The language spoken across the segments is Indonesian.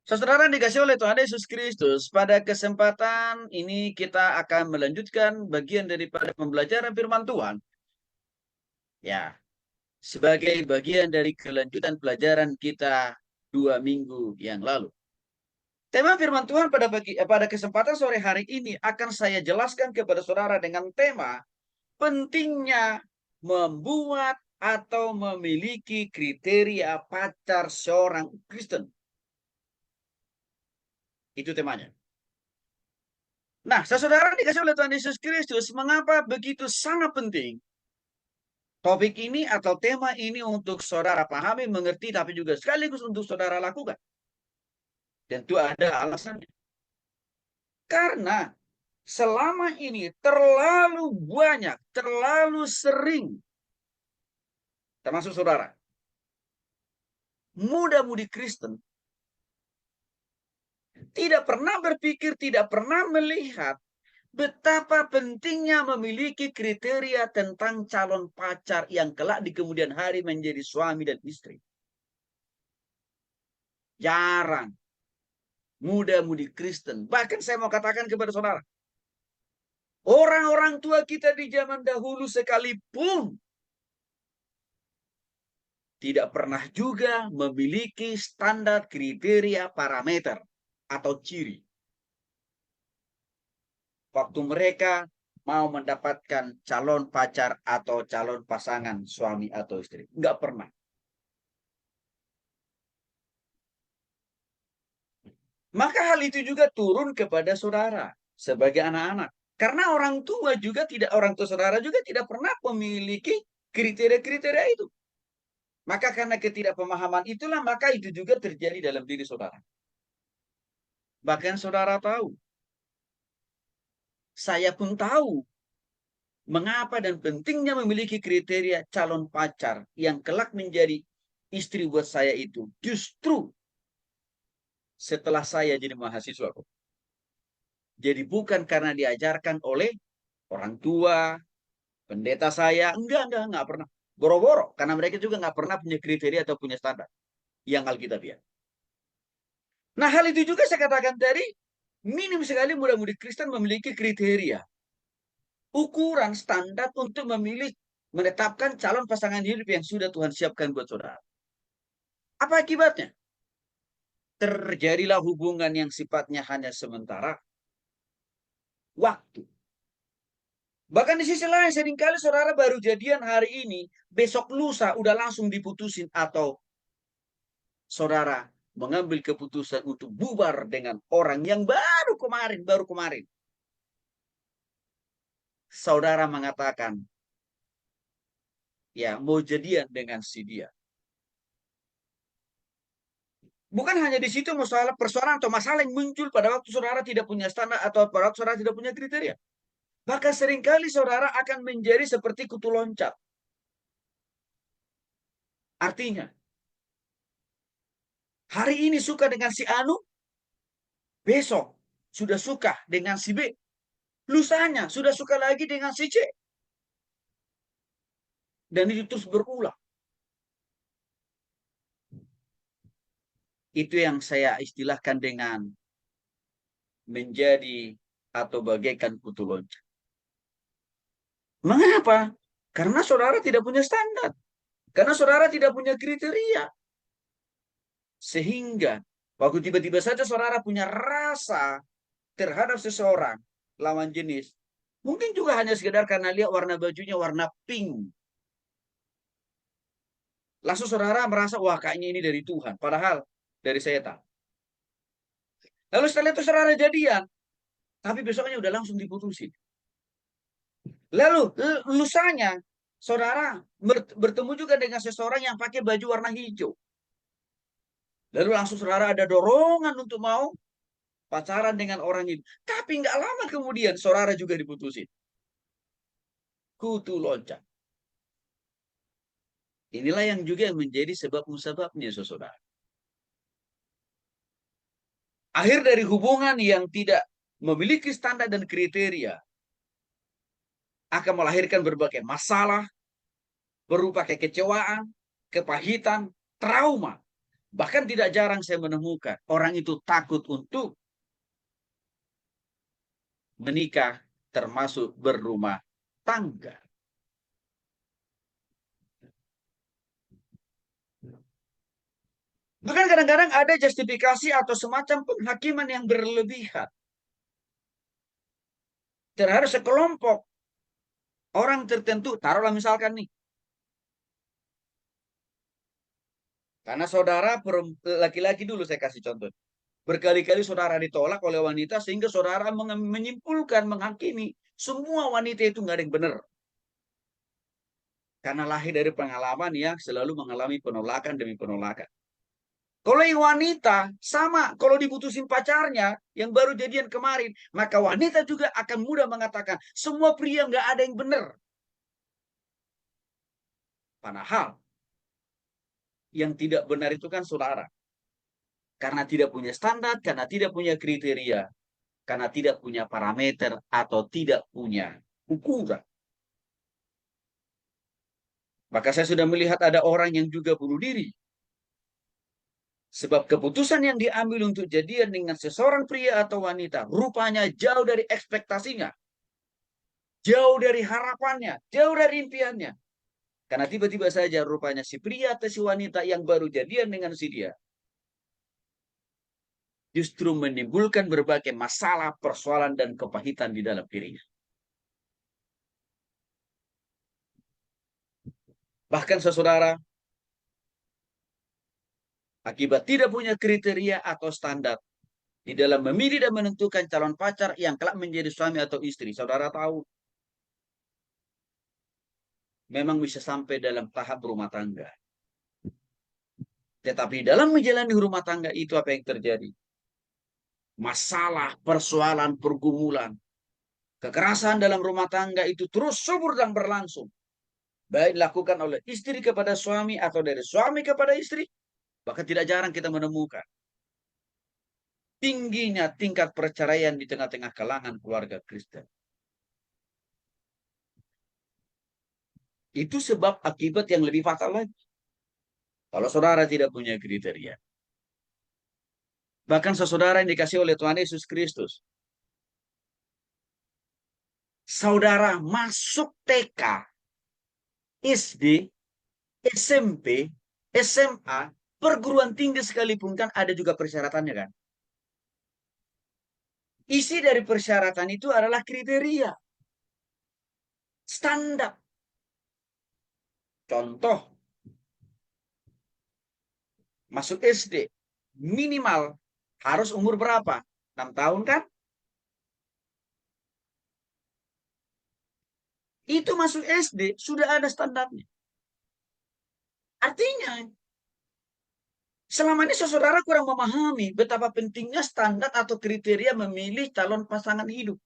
Saudara dikasih oleh Tuhan Yesus Kristus, pada kesempatan ini kita akan melanjutkan bagian daripada pembelajaran firman Tuhan. Ya, sebagai bagian dari kelanjutan pelajaran kita 2 minggu yang lalu. Tema firman Tuhan pada kesempatan sore hari ini akan saya jelaskan kepada saudara dengan tema pentingnya membuat atau memiliki kriteria pacar seorang Kristen. Itu temanya. Nah, saudara dikasih oleh Tuhan Yesus Kristus, mengapa begitu sangat penting topik ini atau tema ini untuk saudara pahami, mengerti, tapi juga sekaligus untuk saudara lakukan. Tentu ada alasannya. Karena selama ini terlalu banyak, terlalu sering, termasuk saudara, muda-mudi Kristen, tidak pernah berpikir, tidak pernah melihat betapa pentingnya memiliki kriteria tentang calon pacar yang kelak di kemudian hari menjadi suami dan istri. Jarang muda-mudi Kristen. Bahkan saya mau katakan kepada saudara, orang-orang tua kita di zaman dahulu sekalipun tidak pernah juga memiliki standar kriteria parameter atau ciri. Waktu mereka mau mendapatkan calon pacar atau calon pasangan suami atau istri. Nggak pernah. Maka hal itu juga turun kepada saudara sebagai anak-anak. Karena orang tua juga tidak, orang tua saudara juga tidak pernah memiliki kriteria-kriteria itu. Maka karena ketidakpemahaman itulah, maka itu juga terjadi dalam diri saudara. Bahkan saudara tahu, saya pun tahu mengapa dan pentingnya memiliki kriteria calon pacar yang kelak menjadi istri buat saya itu. Justru setelah saya jadi mahasiswa. Jadi bukan karena diajarkan oleh orang tua, pendeta saya, enggak pernah. Boro-boro, karena mereka juga nggak pernah punya kriteria atau punya standar yang alkitabiah. Nah, hal itu juga saya katakan tadi, minim sekali muda-mudi Kristen memiliki kriteria, ukuran standar untuk memilih, menetapkan calon pasangan hidup yang sudah Tuhan siapkan buat saudara. Apa akibatnya? Terjadilah hubungan yang sifatnya hanya sementara waktu. Bahkan di sisi lain, seringkali saudara baru jadian hari ini, besok lusa udah langsung diputusin, atau saudara mengambil keputusan untuk bubar dengan orang yang baru kemarin. Saudara mengatakan, ya mau jadian dengan si dia. Bukan hanya di situ masalah persoalan atau masalah yang muncul pada waktu saudara tidak punya standar atau pada waktu saudara tidak punya kriteria. Maka seringkali saudara akan menjadi seperti kutu loncat. Artinya, hari ini suka dengan si Anu, besok sudah suka dengan si B. Lusanya sudah suka lagi dengan si C. Dan itu terus berulang. Itu yang saya istilahkan dengan menjadi atau bagaikan kutu loncat. Mengapa? Karena saudara tidak punya standar. Karena saudara tidak punya kriteria. Sehingga waktu tiba-tiba saja saudara punya rasa terhadap seseorang, lawan jenis, mungkin juga hanya sekedar karena lihat warna bajunya warna pink. Langsung saudara merasa, wah kayaknya ini dari Tuhan. Padahal dari setan. Lalu setelah itu saudara jadian, tapi besoknya udah langsung diputusin. Lalu lusanya saudara bertemu juga dengan seseorang yang pakai baju warna hijau. Lalu langsung saudara ada dorongan untuk mau pacaran dengan orang itu. Tapi nggak lama kemudian saudara juga diputusin. Kutu loncat. Inilah yang juga menjadi sebab musababnya, saudara. Akhir dari hubungan yang tidak memiliki standar dan kriteria akan melahirkan berbagai masalah, berupa kekecewaan, kepahitan, trauma. Bahkan tidak jarang saya menemukan orang itu takut untuk menikah, termasuk berumah tangga. Bahkan kadang-kadang ada justifikasi atau semacam penghakiman yang berlebihan terhadap sekelompok orang tertentu. Taruhlah misalkan nih, karena saudara laki-laki dulu saya kasih contoh. Berkali-kali saudara ditolak oleh wanita sehingga saudara menyimpulkan, menghakimi semua wanita itu nggak ada yang benar. Karena lahir dari pengalaman yang selalu mengalami penolakan demi penolakan. Kalau yang wanita, sama. Kalau diputusin pacarnya, yang baru jadian kemarin, maka wanita juga akan mudah mengatakan, semua pria nggak ada yang benar. Padahal, yang tidak benar itu kan saudara. Karena tidak punya standar, karena tidak punya kriteria, karena tidak punya parameter, atau tidak punya ukuran. Maka saya sudah melihat ada orang yang juga bunuh diri. Sebab keputusan yang diambil untuk jadian dengan seseorang pria atau wanita, rupanya jauh dari ekspektasinya. Jauh dari harapannya, jauh dari impiannya. Karena tiba-tiba saja rupanya si pria atau si wanita yang baru jadian dengan si dia justru menimbulkan berbagai masalah, persoalan, dan kepahitan di dalam dirinya. Bahkan saudara, akibat tidak punya kriteria atau standar di dalam memilih dan menentukan calon pacar yang kelak menjadi suami atau istri, saudara tahu, memang bisa sampai dalam tahap rumah tangga. Tetapi dalam menjalani rumah tangga itu apa yang terjadi? Masalah, persoalan, pergumulan, kekerasan dalam rumah tangga itu terus subur dan berlangsung. Baik dilakukan oleh istri kepada suami atau dari suami kepada istri. Bahkan tidak jarang kita menemukan tingginya tingkat perceraian di tengah-tengah kalangan keluarga Kristen. Itu sebab akibat yang lebih fatal lagi. Kalau saudara tidak punya kriteria. Bahkan saudara yang dikasih oleh Tuhan Yesus Kristus. Saudara masuk TK, SD, SMP, SMA, perguruan tinggi sekalipun kan ada juga persyaratannya kan. Isi dari persyaratan itu adalah kriteria. Standar. Contoh, masuk SD, minimal harus umur berapa? 6 tahun kan? Itu masuk SD, sudah ada standarnya. Artinya, selama ini saudara kurang memahami betapa pentingnya standar atau kriteria memilih calon pasangan hidup.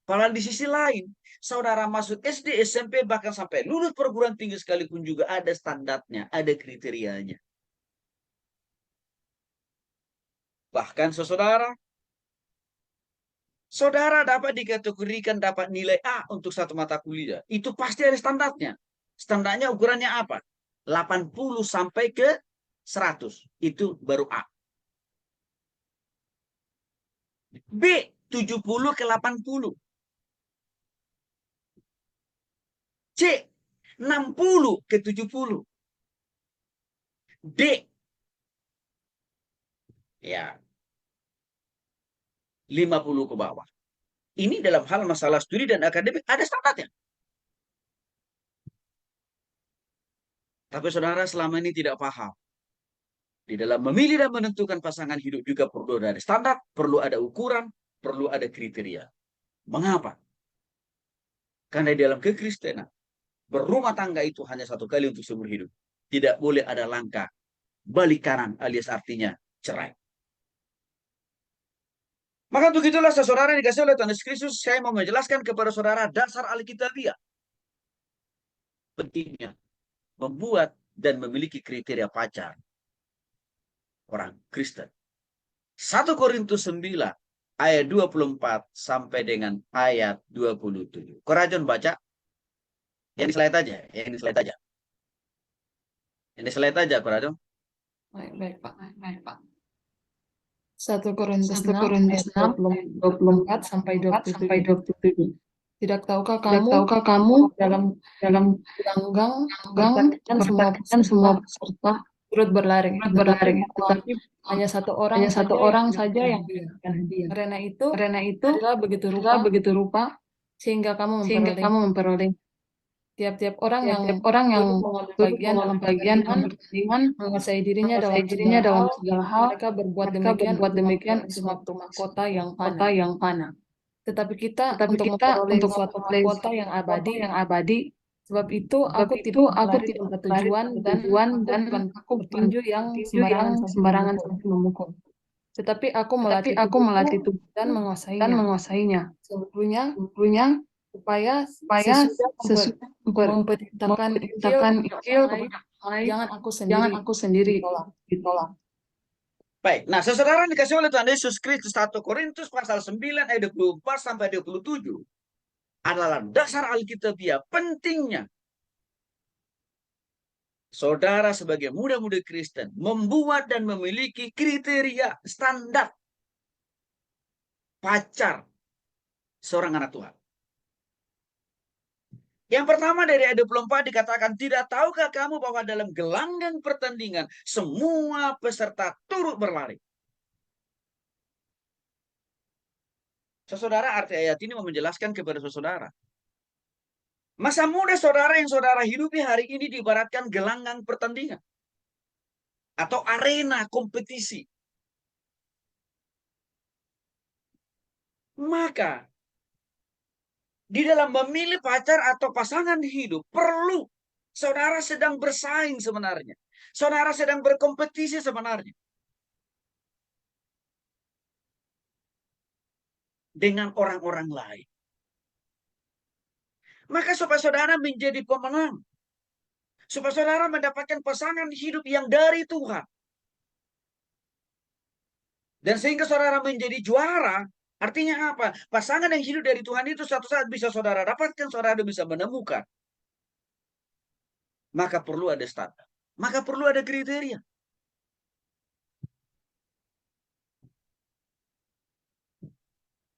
Padahal di sisi lain, saudara masuk SD, SMP, bahkan sampai lulus perguruan tinggi sekalipun juga ada standarnya, ada kriterianya. Bahkan saudara dapat dikategorikan dapat nilai A untuk satu mata kuliah. Itu pasti ada standarnya. Standarnya ukurannya apa? 80 sampai ke 100. Itu baru A. B, 70 ke 80. C, 60 ke 70. D, ya 50 ke bawah. Ini dalam hal masalah studi dan akademik ada standarnya. Tapi saudara selama ini tidak paham. Di dalam memilih dan menentukan pasangan hidup juga perlu ada standar, perlu ada ukuran, perlu ada kriteria. Mengapa? Karena di dalam kekristenan, berumah tangga itu hanya satu kali untuk seumur hidup. Tidak boleh ada langkah balik kanan alias artinya cerai. Maka untuk itulah saudara yang dikasih oleh Tuhan Yesus Kristus, saya mau menjelaskan kepada saudara dasar Alkitabiah. Pentingnya membuat dan memiliki kriteria pacar orang Kristen. 1 Korintus 9 ayat 24 sampai dengan ayat 27. Korajon baca. Yang di slide aja, yang di slide aja. Yang di slide aja, Korajon. Baik, Pak. Baik, Pak. 1 Korintus 1 6 Korintus ayat 6 ayat 24 sampai 24 sampai 27. 27. Tidak tahukah Tidak kamu tahukah kamu dalam dalam gelanggang gang semua pertandingan peserta semua peserta turut berlari, turut tetapi berlari, tetapi hanya satu orang hanya satu saja yang orang saja mendapatkan yang hadiah. mendapatkan hadiah. Karena itu, Karena itu, adalah begitu adalah rupa begitu rupa sehingga kamu sehingga memperoleh kamu memperoleh tiap-tiap orang yang tiap-tiap orang yang turut mengambil turut bagian dalam mengambil bagian pertandingan dalam pertandingan menguasai dirinya menguasai dalam dirinya segala dalam hal. segala hal. Mereka berbuat Mereka demikian berbuat untuk demikian memperoleh untuk suatu mahkota yang fana. kota yang fana. Tetapi kita Tetapi untuk kita memperoleh untuk suatu memperoleh mahkota yang kota abadi. yang abadi. Sebab itu Sebab aku itu tidak aku berlari tidak tanpa lari tujuan pada dan tujuan aku dan bukan aku bukan petinju yang petinju yang sembarangan saja sembarangan memukul. saja memukul. Tetapi aku Tetapi melatih aku tubuhku melatih dan tubuhku dan menguasainya. menguasainya. Sebetulnya Sebetulnya supaya supaya sesudah sesudah memperintahkan Injil memperintahkan kepada Injil orang lain, kepada orang lain, jangan aku jangan sendiri aku sendiri ditolak. ditolak. Baik, nah saudara dikasih oleh Tuhan Yesus Kristus 1 Korintus pasal 9 ayat 24 sampai 27 adalah dasar Alkitabiah pentingnya saudara sebagai muda-mudi Kristen membuat dan memiliki kriteria standar pacar seorang anak Tuhan. Yang pertama dari ayat 24 dikatakan, tidak tahukah kamu bahwa dalam gelanggang pertandingan semua peserta turut berlari. Saudara, arti ayat ini mau menjelaskan kepada saudara. Masa muda saudara yang saudara hidupi hari ini diibaratkan gelanggang pertandingan. Atau arena kompetisi. Maka, di dalam memilih pacar atau pasangan hidup, perlu saudara sedang bersaing sebenarnya. Saudara sedang berkompetisi sebenarnya. Dengan orang-orang lain. Maka supaya saudara menjadi pemenang. Supaya saudara mendapatkan pasangan hidup yang dari Tuhan. Dan sehingga saudara menjadi juara, artinya apa? Pasangan yang hidup dari Tuhan itu suatu saat bisa saudara dapatkan, saudara bisa menemukan. Maka perlu ada standar. Maka perlu ada kriteria.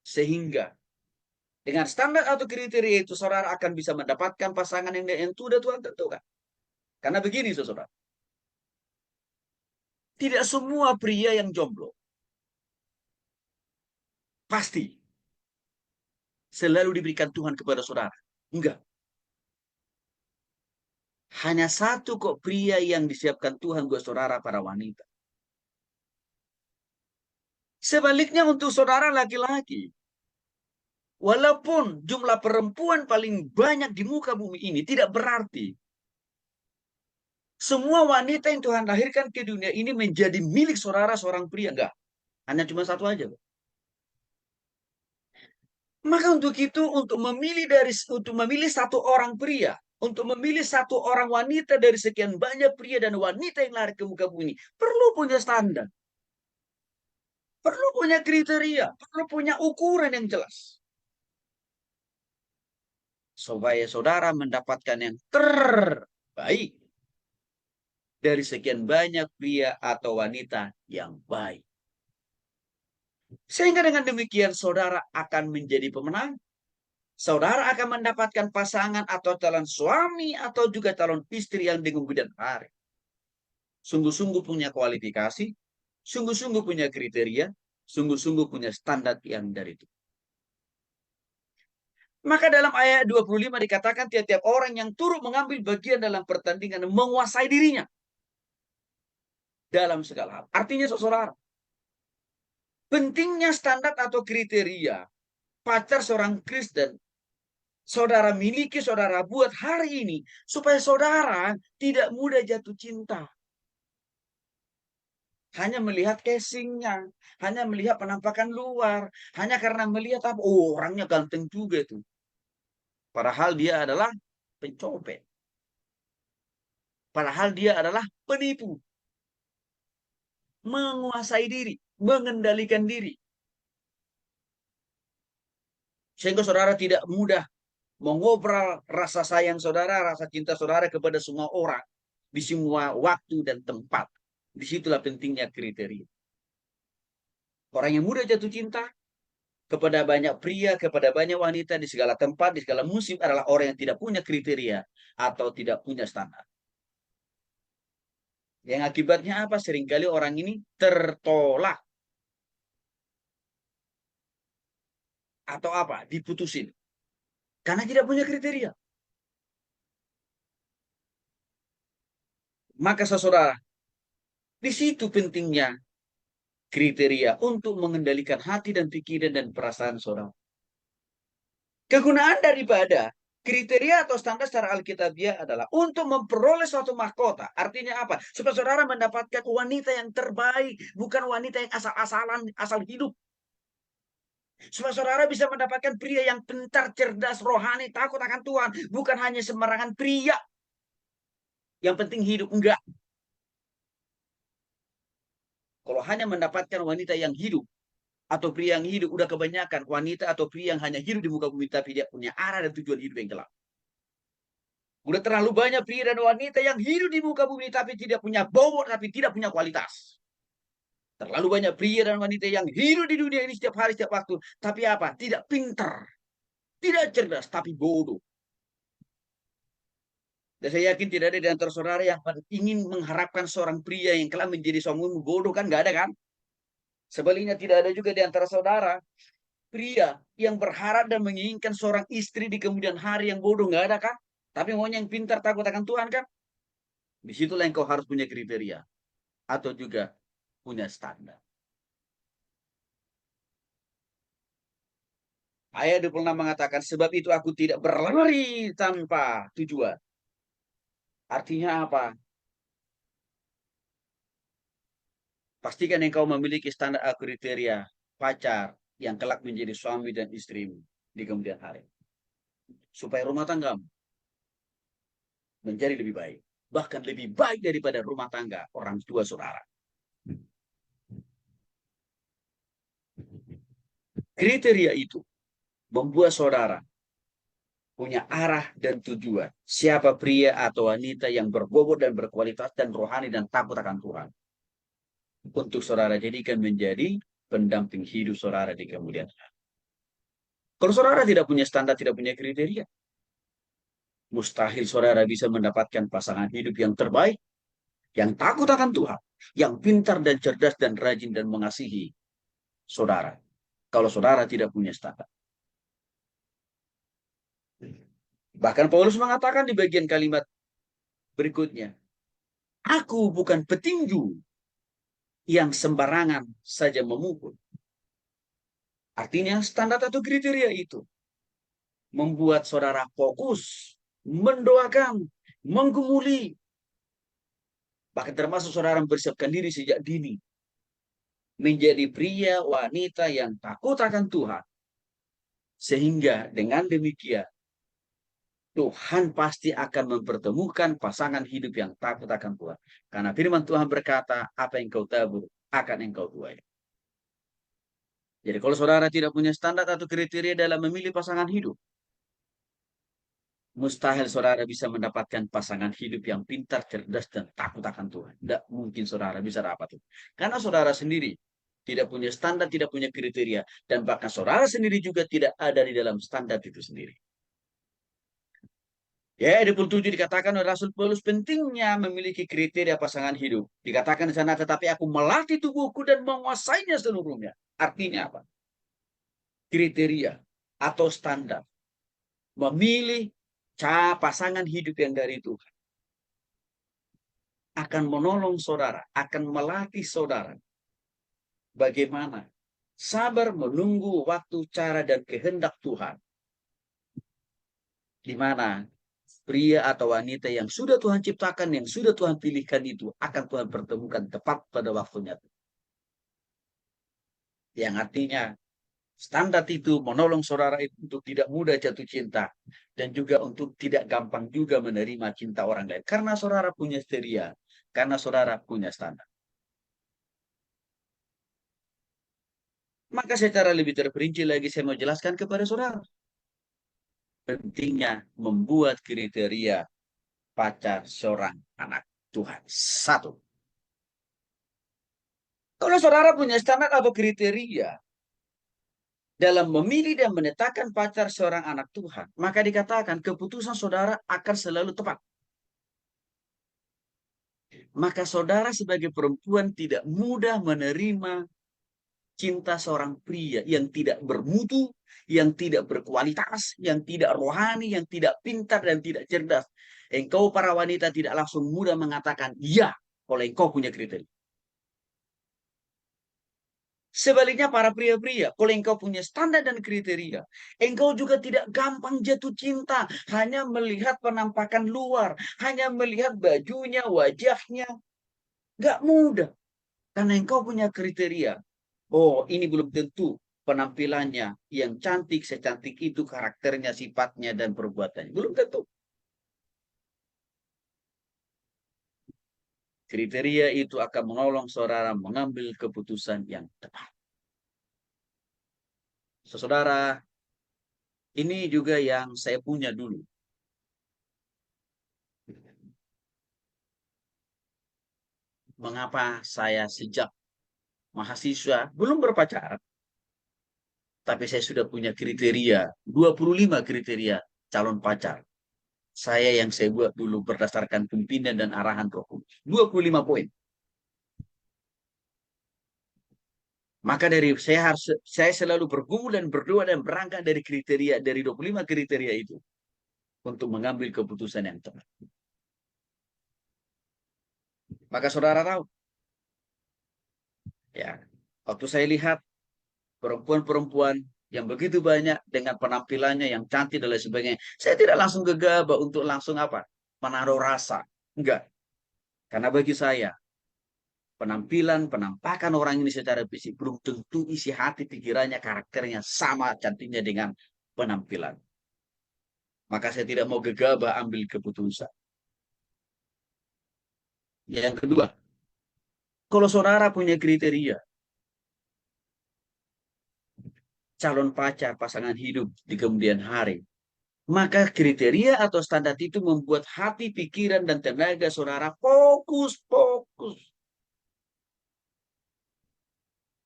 Sehingga dengan standar atau kriteria itu, saudara akan bisa mendapatkan pasangan yang sudah Tuhan tentukan. Karena begini, saudara. Tidak semua pria yang jomblo pasti selalu diberikan Tuhan kepada saudara. Enggak. Hanya satu kok pria yang disiapkan Tuhan buat saudara para wanita. Sebaliknya untuk saudara laki-laki, walaupun jumlah perempuan paling banyak di muka bumi ini, tidak berarti semua wanita yang Tuhan lahirkan ke dunia ini menjadi milik saudara seorang pria. Enggak. Hanya cuma satu aja. Maka untuk itu, untuk memilih satu orang pria, untuk memilih satu orang wanita dari sekian banyak pria dan wanita yang lahir ke muka bumi ini, perlu punya standar. Perlu punya kriteria, perlu punya ukuran yang jelas. Supaya saudara mendapatkan yang terbaik dari sekian banyak pria atau wanita yang baik. Sehingga dengan demikian saudara akan menjadi pemenang. Saudara akan mendapatkan pasangan atau calon suami atau juga calon istri yang di kemudian hari. Sungguh-sungguh punya kualifikasi, sungguh-sungguh punya kriteria, sungguh-sungguh punya standar yang dari itu. Maka dalam ayat 25 dikatakan tiap-tiap orang yang turut mengambil bagian dalam pertandingan menguasai dirinya dalam segala hal. Artinya saudara, pentingnya standar atau kriteria pacar seorang Kristen saudara miliki, saudara buat hari ini supaya saudara tidak mudah jatuh cinta. Hanya melihat casingnya, hanya melihat penampakan luar, hanya karena melihat apa, oh orangnya ganteng juga itu. Padahal dia adalah pencopet. Padahal dia adalah penipu. Menguasai diri, mengendalikan diri. Sehingga saudara tidak mudah mengobrol rasa sayang saudara, rasa cinta saudara kepada semua orang. Di semua waktu dan tempat. Disitulah pentingnya kriteria. Orang yang mudah jatuh cinta kepada banyak pria, kepada banyak wanita di segala tempat, di segala musim adalah orang yang tidak punya kriteria atau tidak punya standar. Yang akibatnya apa? Seringkali orang ini tertolak atau apa? Diputusin karena tidak punya kriteria. Maka saudara, di situ pentingnya kriteria untuk mengendalikan hati dan pikiran dan perasaan saudara. Kegunaan daripada kriteria atau standar secara Alkitabiah adalah untuk memperoleh suatu mahkota. Artinya apa? Supaya saudara mendapatkan wanita yang terbaik, bukan wanita yang asal-asalan, asal hidup. Supaya saudara bisa mendapatkan pria yang pintar, cerdas, rohani, takut akan Tuhan. Bukan hanya sembarangan pria. Yang penting hidup. Enggak. Kalau hanya mendapatkan wanita yang hidup, atau pria yang hidup, udah kebanyakan wanita atau pria yang hanya hidup di muka bumi, tapi dia punya arah dan tujuan hidup yang jelas. Udah terlalu banyak pria dan wanita yang hidup di muka bumi, tapi tidak punya bobot, tapi tidak punya kualitas. Terlalu banyak pria dan wanita yang hidup di dunia ini setiap hari, setiap waktu. Tapi apa? Tidak pintar. Tidak cerdas, tapi bodoh. Dan saya yakin tidak ada di antara saudara yang ingin mengharapkan seorang pria yang telah menjadi suamimu bodoh, kan? Nggak ada, kan? Sebaliknya tidak ada juga di antara saudara pria yang berharap dan menginginkan seorang istri di kemudian hari yang bodoh. Nggak ada, kan? Tapi maunya yang pintar, takut akan Tuhan, kan? Disitulah yang kau harus punya kriteria. Atau juga punya standar. Ayat 26 mengatakan, sebab itu aku tidak berlari tanpa tujuan. Artinya apa? Pastikan engkau memiliki standar kriteria pacar yang kelak menjadi suami dan istrimu di kemudian hari. Supaya rumah tanggamu menjadi lebih baik. Bahkan lebih baik daripada rumah tangga orang tua saudara. Kriteria itu membuat saudara punya arah dan tujuan. Siapa pria atau wanita yang berbobot dan berkualitas dan rohani dan takut akan Tuhan. Untuk saudara jadikan menjadi pendamping hidup saudara di kemudian hari. Kalau saudara tidak punya standar, tidak punya kriteria, mustahil saudara bisa mendapatkan pasangan hidup yang terbaik, yang takut akan Tuhan, yang pintar dan cerdas dan rajin dan mengasihi saudara. Kalau saudara tidak punya standar. Bahkan Paulus mengatakan di bagian kalimat berikutnya, aku bukan petinju yang sembarangan saja memukul. Artinya standar atau kriteria itu membuat saudara fokus, mendoakan, menggumuli, bahkan termasuk saudara mempersiapkan diri sejak dini menjadi pria wanita yang takut akan Tuhan. Sehingga dengan demikian Tuhan pasti akan mempertemukan pasangan hidup yang takut akan Tuhan. Karena firman Tuhan berkata, apa yang kau tabur akan yang kau tuai. Jadi kalau saudara tidak punya standar atau kriteria dalam memilih pasangan hidup, mustahil saudara bisa mendapatkan pasangan hidup yang pintar, cerdas, dan takut akan Tuhan. Tidak mungkin saudara bisa dapat itu. Karena saudara sendiri tidak punya standar, tidak punya kriteria. Dan bahkan saudara sendiri juga tidak ada di dalam standar itu sendiri. Ya, di 27 dikatakan oleh Rasul Paulus pentingnya memiliki kriteria pasangan hidup. Dikatakan di sana, tetapi aku melatih tubuhku dan menguasainya seluruhnya. Artinya apa? Kriteria atau standar. Memilih pasangan hidup yang dari Tuhan. Akan menolong saudara, akan melatih saudara. Bagaimana? Sabar menunggu waktu, cara, dan kehendak Tuhan. Di mana pria atau wanita yang sudah Tuhan ciptakan, yang sudah Tuhan pilihkan itu, akan Tuhan pertemukan tepat pada waktunya. Yang artinya, standar itu menolong saudara untuk tidak mudah jatuh cinta. Dan juga untuk tidak gampang juga menerima cinta orang lain. Karena saudara punya seria. Karena saudara punya standar. Maka secara lebih terperinci lagi saya mau jelaskan kepada saudara. Pentingnya membuat kriteria pacar seorang anak Tuhan. Satu, Kalau saudara punya standar atau kriteria dalam memilih dan menetapkan pacar seorang anak Tuhan, maka dikatakan keputusan saudara akan selalu tepat. Maka saudara sebagai perempuan tidak mudah menerima cinta seorang pria yang tidak bermutu, yang tidak berkualitas, yang tidak rohani, yang tidak pintar dan tidak cerdas. Engkau para wanita tidak langsung mudah mengatakan ya kalau engkau punya kriteria. Sebaliknya para pria-pria, kalau engkau punya standar dan kriteria, engkau juga tidak gampang jatuh cinta hanya melihat penampakan luar, hanya melihat bajunya, wajahnya. Gak mudah, karena engkau punya kriteria. Oh, ini belum tentu penampilannya yang cantik, secantik itu karakternya, sifatnya, dan perbuatannya. Belum tentu. Kriteria itu akan menolong saudara mengambil keputusan yang tepat. Saudara, ini juga yang saya punya dulu. Mengapa saya sejak mahasiswa belum berpacaran, tapi saya sudah punya kriteria, 25 kriteria calon pacar. Saya yang saya buat dulu berdasarkan pimpinan dan arahan Roh Kudus. 25 poin. Maka dari saya selalu bergumul dan berdoa dan berangkat dari kriteria dari 25 kriteria itu untuk mengambil keputusan yang tepat. Maka saudara tahu, ya, waktu saya lihat perempuan-perempuan yang begitu banyak dengan penampilannya yang cantik dan lain sebagainya, saya tidak langsung gegabah untuk langsung apa? Menaruh rasa. Enggak. Karena bagi saya, penampilan, penampakan orang ini secara fisik belum tentu isi hati, pikirannya, karakternya sama cantiknya dengan penampilan. Maka saya tidak mau gegabah ambil keputusan. Yang kedua, kalau saudara punya kriteria calon pacar, pasangan hidup di kemudian hari, maka kriteria atau standar itu membuat hati, pikiran, dan tenaga saudara fokus.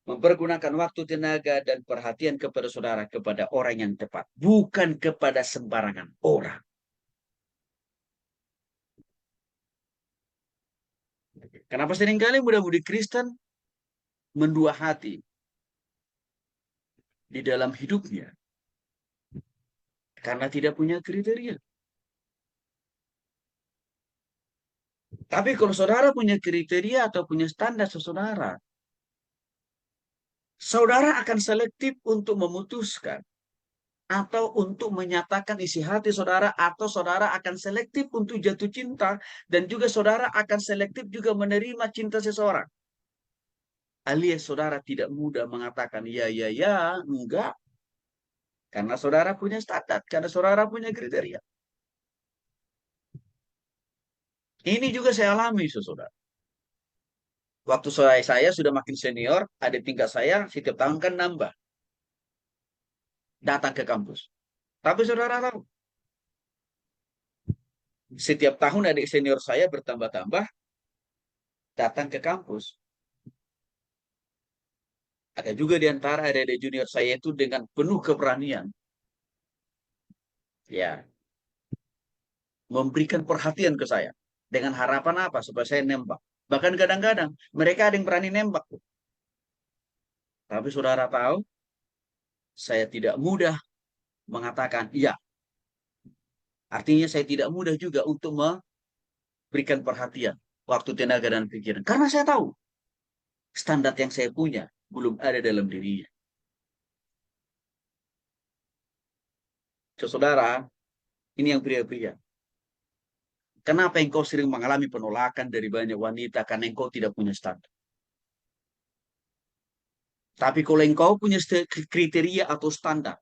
Mempergunakan waktu, tenaga, dan perhatian kepada saudara kepada orang yang tepat. Bukan kepada sembarangan orang. Kenapa seringkali muda-mudi Kristen mendua hati di dalam hidupnya? Karena tidak punya kriteria. Tapi kalau saudara punya kriteria atau punya standar saudara, saudara akan selektif untuk memutuskan atau untuk menyatakan isi hati saudara, atau saudara akan selektif untuk jatuh cinta, dan juga saudara akan selektif juga menerima cinta seseorang. Alias saudara tidak mudah mengatakan ya, enggak. Karena saudara punya standar, karena saudara punya kriteria. Ini juga saya alami, saudara. Waktu saya sudah makin senior, adik tingkat saya setiap tahun kan nambah. Datang ke kampus. Tapi saudara tahu, setiap tahun adik senior saya bertambah-tambah datang ke kampus. Ada juga di antara adik-adik junior saya itu dengan penuh keberanian. Ya, memberikan perhatian ke saya. Dengan harapan apa? Supaya saya nembak. Bahkan kadang-kadang mereka ada yang berani nembak. Tapi saudara tahu, saya tidak mudah mengatakan iya. Artinya saya tidak mudah juga untuk memberikan perhatian, waktu, tenaga, dan pikiran. Karena saya tahu, standar yang saya punya belum ada dalam dirinya. So, saudara, ini yang pria-pria. Kenapa engkau sering mengalami penolakan dari banyak wanita? Karena engkau tidak punya standar. Tapi kalau engkau punya kriteria atau standar,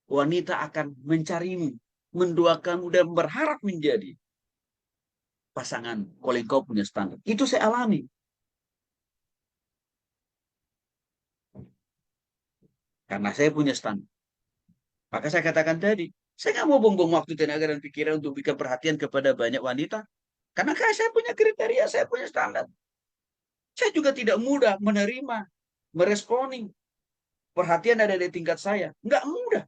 wanita akan mencarimu, mendoakanmu, dan berharap menjadi pasangan kalau engkau punya standar. Itu saya alami. Karena saya punya standar. Maka saya katakan tadi, saya nggak mau buang-buang waktu, tenaga, dan pikiran untuk berikan perhatian kepada banyak wanita. Karena saya punya kriteria, saya punya standar. Saya juga tidak mudah menerima, meresponi perhatian ada di tingkat saya. Nggak mudah.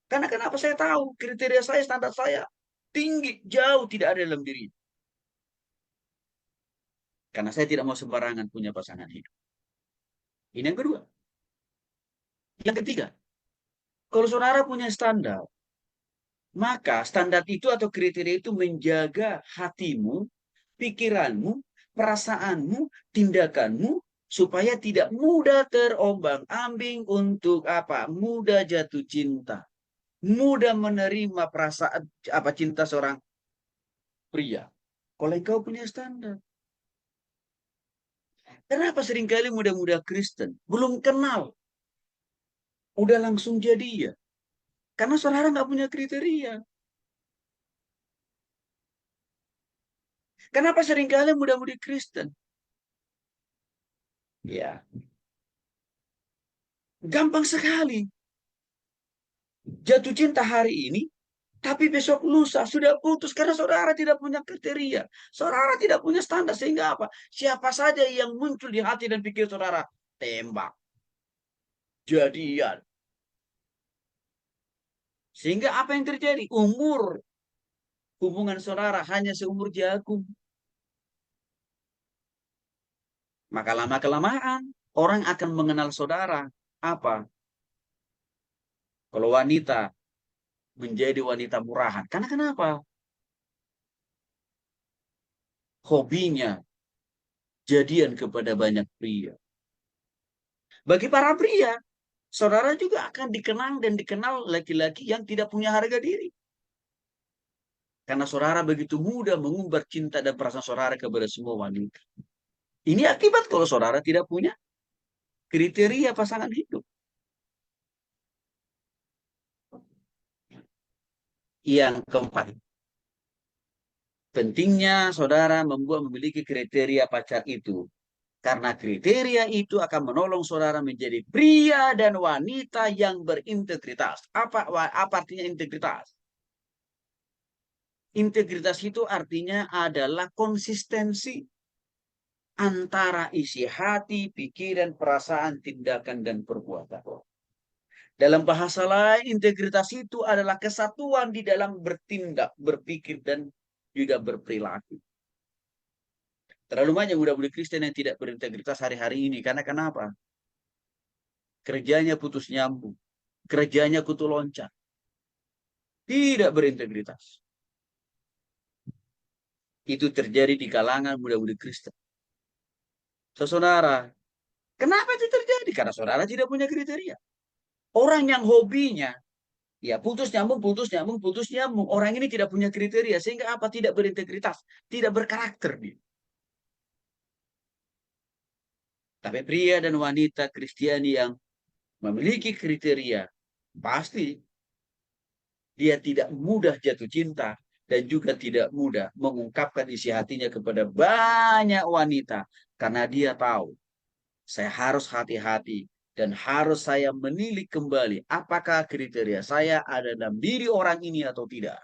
Karena kenapa saya tahu kriteria saya, standar saya tinggi, jauh tidak ada dalam diri. Karena saya tidak mau sembarangan punya pasangan hidup. Ini yang kedua. Yang ketiga, kalau saudara punya standar, maka standar itu atau kriteria itu menjaga hatimu, pikiranmu, perasaanmu, tindakanmu, supaya tidak mudah terombang-ambing untuk apa? Mudah jatuh cinta. Mudah menerima perasaan apa cinta seorang pria. Kalau engkau punya standar. Kenapa seringkali muda-muda Kristen belum kenal, udah langsung jadi ya? Karena saudara nggak punya kriteria. Kenapa seringkali muda-mudi Kristen? Ya, gampang sekali. Jatuh cinta hari ini, tapi besok lusa sudah putus karena saudara tidak punya kriteria. Saudara tidak punya standar sehingga apa? Siapa saja yang muncul di hati dan pikir saudara, tembak, jadian. Sehingga apa yang terjadi? Umur hubungan saudara hanya seumur jagung. Maka lama-kelamaan orang akan mengenal saudara. Apa? Kalau wanita menjadi wanita murahan. Karena kenapa? Hobinya jadian kepada banyak pria. Bagi para pria, saudara juga akan dikenang dan dikenal laki-laki yang tidak punya harga diri. Karena saudara begitu mudah mengumbar cinta dan perasaan saudara kepada semua wanita. Ini akibat kalau saudara tidak punya kriteria pasangan hidup. Yang keempat, pentingnya saudara memiliki kriteria pacar itu. Karena kriteria itu akan menolong saudara menjadi pria dan wanita yang berintegritas. Apa artinya integritas? Integritas itu artinya adalah konsistensi antara isi hati, pikiran, perasaan, tindakan, dan perbuatan. Dalam bahasa lain, integritas itu adalah kesatuan di dalam bertindak, berpikir, dan juga berperilaku. Terlalu banyak muda-mudi Kristen yang tidak berintegritas hari-hari ini. Karena kenapa? Kerjanya putus nyambung. Kerjanya kutu loncat. Tidak berintegritas. Itu terjadi di kalangan muda-mudi Kristen. Saudara, kenapa itu terjadi? Karena saudara tidak punya kriteria. Orang yang hobinya, ya putus nyambung, putus nyambung, putus nyambung. Orang ini tidak punya kriteria. Sehingga apa? Tidak berintegritas. Tidak berkarakter dia. Tapi pria dan wanita Kristiani yang memiliki kriteria, pasti dia tidak mudah jatuh cinta dan juga tidak mudah mengungkapkan isi hatinya kepada banyak wanita. Karena dia tahu, saya harus hati-hati dan harus saya menilik kembali apakah kriteria saya ada dalam diri orang ini atau tidak.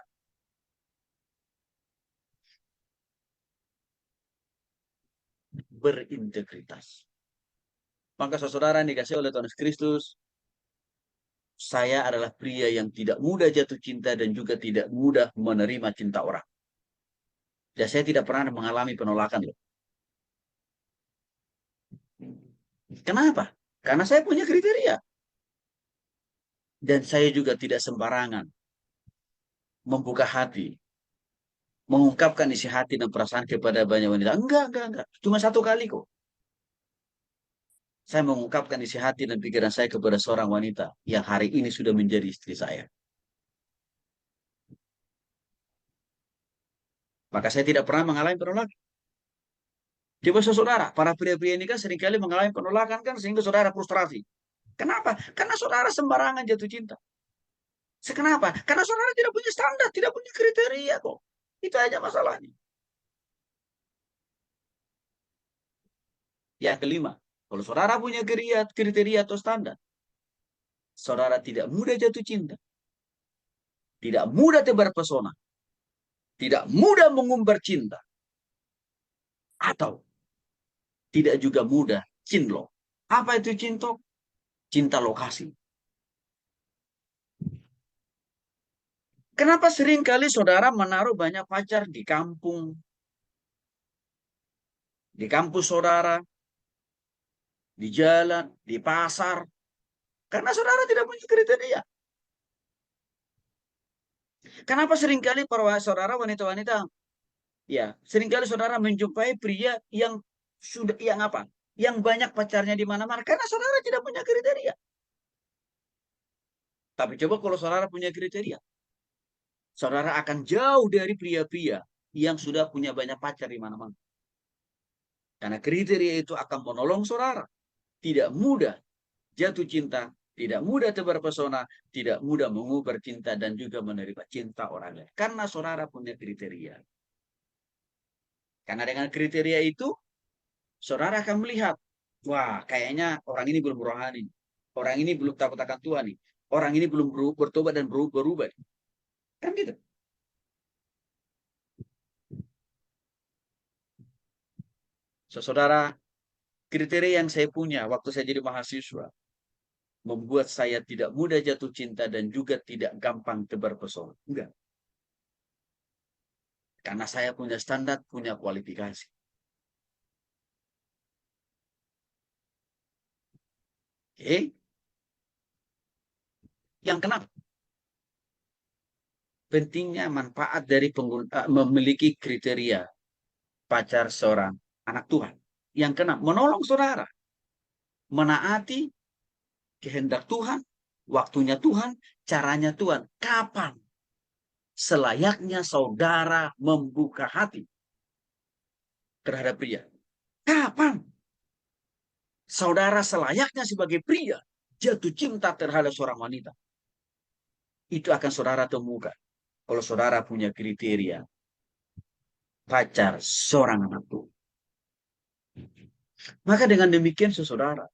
Berintegritas. Maka saudara yang dikasih oleh Tuhan Kristus, saya adalah pria yang tidak mudah jatuh cinta dan juga tidak mudah menerima cinta orang. Dan saya tidak pernah mengalami penolakan loh. Kenapa? Karena saya punya kriteria. Dan saya juga tidak sembarangan membuka hati, mengungkapkan isi hati dan perasaan kepada banyak wanita. Enggak. Cuma satu kali kok. Saya mengungkapkan isi hati dan pikiran saya kepada seorang wanita yang hari ini sudah menjadi istri saya. Maka saya tidak pernah mengalami penolakan. Coba saudara, para pria-pria ini kan seringkali mengalami penolakan kan sehingga saudara frustrasi. Kenapa? Karena saudara sembarangan jatuh cinta. Kenapa? Karena saudara tidak punya standar, tidak punya kriteria kok. Itu aja masalahnya. Yang kelima, kalau saudara punya kriteria atau standar, saudara tidak mudah jatuh cinta, tidak mudah tebar pesona, tidak mudah mengumbar cinta, atau tidak juga mudah cinlok. Apa itu cinta? Cinta lokasi. Kenapa sering kali saudara menaruh banyak pacar di kampung, di kampus saudara, di jalan, di pasar? Karena saudara tidak punya kriteria. Kenapa seringkali para saudara wanita-wanita, ya, seringkali saudara menjumpai pria yang sudah yang apa? Yang banyak pacarnya di mana-mana karena saudara tidak punya kriteria. Tapi coba kalau saudara punya kriteria, saudara akan jauh dari pria-pria yang sudah punya banyak pacar di mana-mana. Karena kriteria itu akan menolong saudara. Tidak mudah jatuh cinta, tidak mudah terpesona, tidak mudah mengubah cinta dan juga menerima cinta orang lain. Karena saudara punya kriteria. Karena dengan kriteria itu, saudara akan melihat, wah kayaknya orang ini belum rohani. Orang ini belum takut akan Tuhan nih. Orang ini belum bertobat dan berubah. Kan gitu. Saudara, kriteria yang saya punya waktu saya jadi mahasiswa, membuat saya tidak mudah jatuh cinta dan juga tidak gampang terpesona. Enggak. Karena saya punya standar, punya kualifikasi. Oke. Yang keenam, pentingnya manfaat dari memiliki kriteria pacar seorang anak Tuhan. Yang keenam, menolong saudara menaati kehendak Tuhan, waktunya Tuhan, caranya Tuhan. Kapan selayaknya saudara membuka hati terhadap pria? Kapan saudara selayaknya sebagai pria jatuh cinta terhadap seorang wanita? Itu akan saudara temukan kalau saudara punya kriteria pacar seorang anak Tuhan. Maka dengan demikian saudara,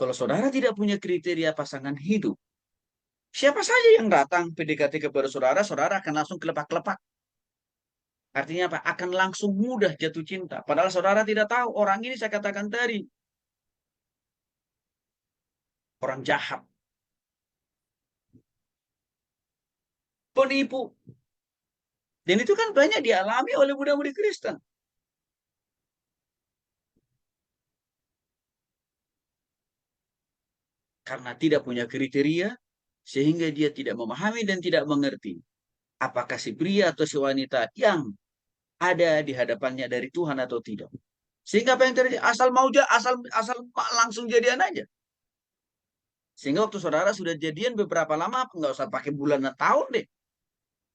kalau saudara tidak punya kriteria pasangan hidup, siapa saja yang datang PDKT kepada saudara, saudara akan langsung kelepak-kelepak. Artinya apa? Akan langsung mudah jatuh cinta. Padahal saudara tidak tahu orang ini saya katakan tadi. Orang jahat. Penipu. Dan itu kan banyak dialami oleh muda-mudi Kristen. Karena tidak punya kriteria, sehingga dia tidak memahami dan tidak mengerti. Apakah si pria atau si wanita yang ada di hadapannya dari Tuhan atau tidak. Sehingga apa yang terjadi? Asal langsung jadian aja. Sehingga waktu saudara sudah jadian beberapa lama, nggak usah pakai bulan atau tahun deh.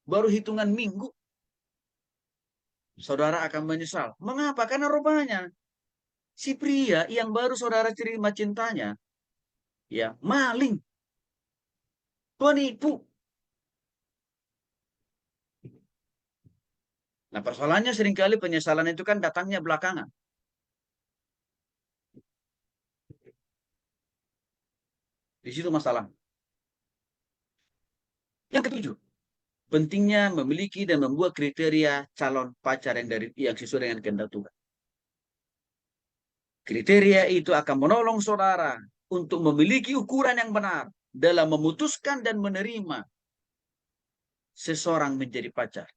Baru hitungan minggu, saudara akan menyesal. Mengapa? Karena rupanya si pria yang baru saudara terima cintanya, ya maling, penipu. Nah persoalannya seringkali penyesalan itu kan datangnya belakangan. Di situ masalah. Yang ketujuh, pentingnya memiliki dan membuat kriteria calon pacar yang sesuai dengan kehendak Tuhan. Kriteria itu akan menolong saudara untuk memiliki ukuran yang benar dalam memutuskan dan menerima seseorang menjadi pacar.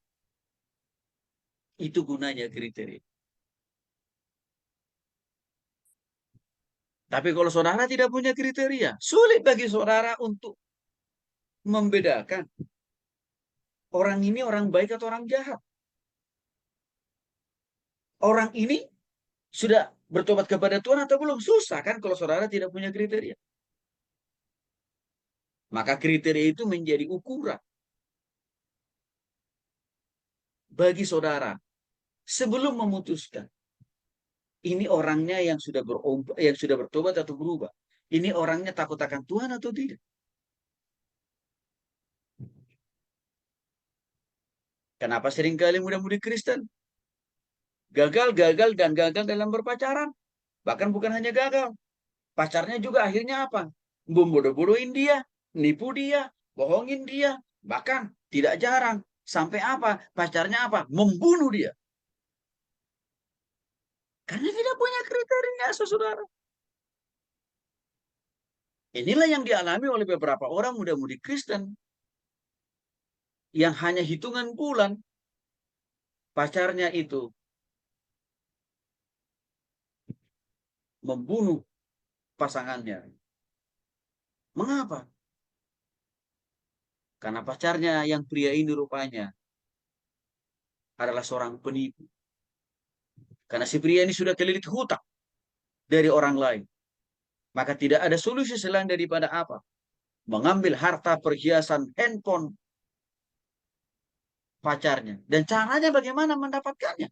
Itu gunanya kriteria. Tapi kalau saudara tidak punya kriteria, sulit bagi saudara untuk membedakan orang ini orang baik atau orang jahat. Orang ini sudah bertobat kepada Tuhan atau belum? Susah kan kalau saudara tidak punya kriteria. Maka kriteria itu menjadi ukuran bagi saudara sebelum memutuskan. Ini orangnya yang sudah bertobat atau berubah. Ini orangnya takut akan Tuhan atau tidak. Kenapa seringkali muda-mudi Kristen gagal dalam berpacaran? Bahkan bukan hanya gagal, pacarnya juga akhirnya apa? Membodoh-bodohin dia, nipu dia, bohongin dia, bahkan tidak jarang sampai apa? Pacarnya apa? Membunuh dia. Karena tidak punya kriteria, saudara. Inilah yang dialami oleh beberapa orang muda-mudi Kristen yang hanya hitungan bulan pacarnya itu membunuh pasangannya. Mengapa? Karena pacarnya yang pria ini rupanya adalah seorang penipu. Karena si pria ini sudah kelilit hutang dari orang lain. Maka tidak ada solusi selain daripada apa? Mengambil harta perhiasan handphone pacarnya. Dan caranya bagaimana mendapatkannya?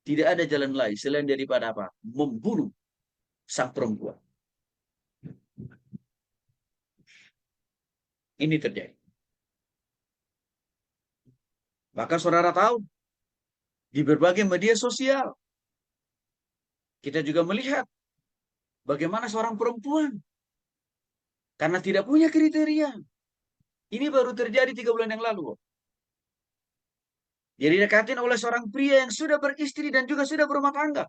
Tidak ada jalan lain selain daripada apa? Membunuh sang perempuan. Ini terjadi. Bahkan saudara tahu, di berbagai media sosial, kita juga melihat bagaimana seorang perempuan, karena tidak punya kriteria. Ini baru terjadi 3 bulan yang lalu. Jadi didekatin oleh seorang pria yang sudah beristri dan juga sudah berumah tangga.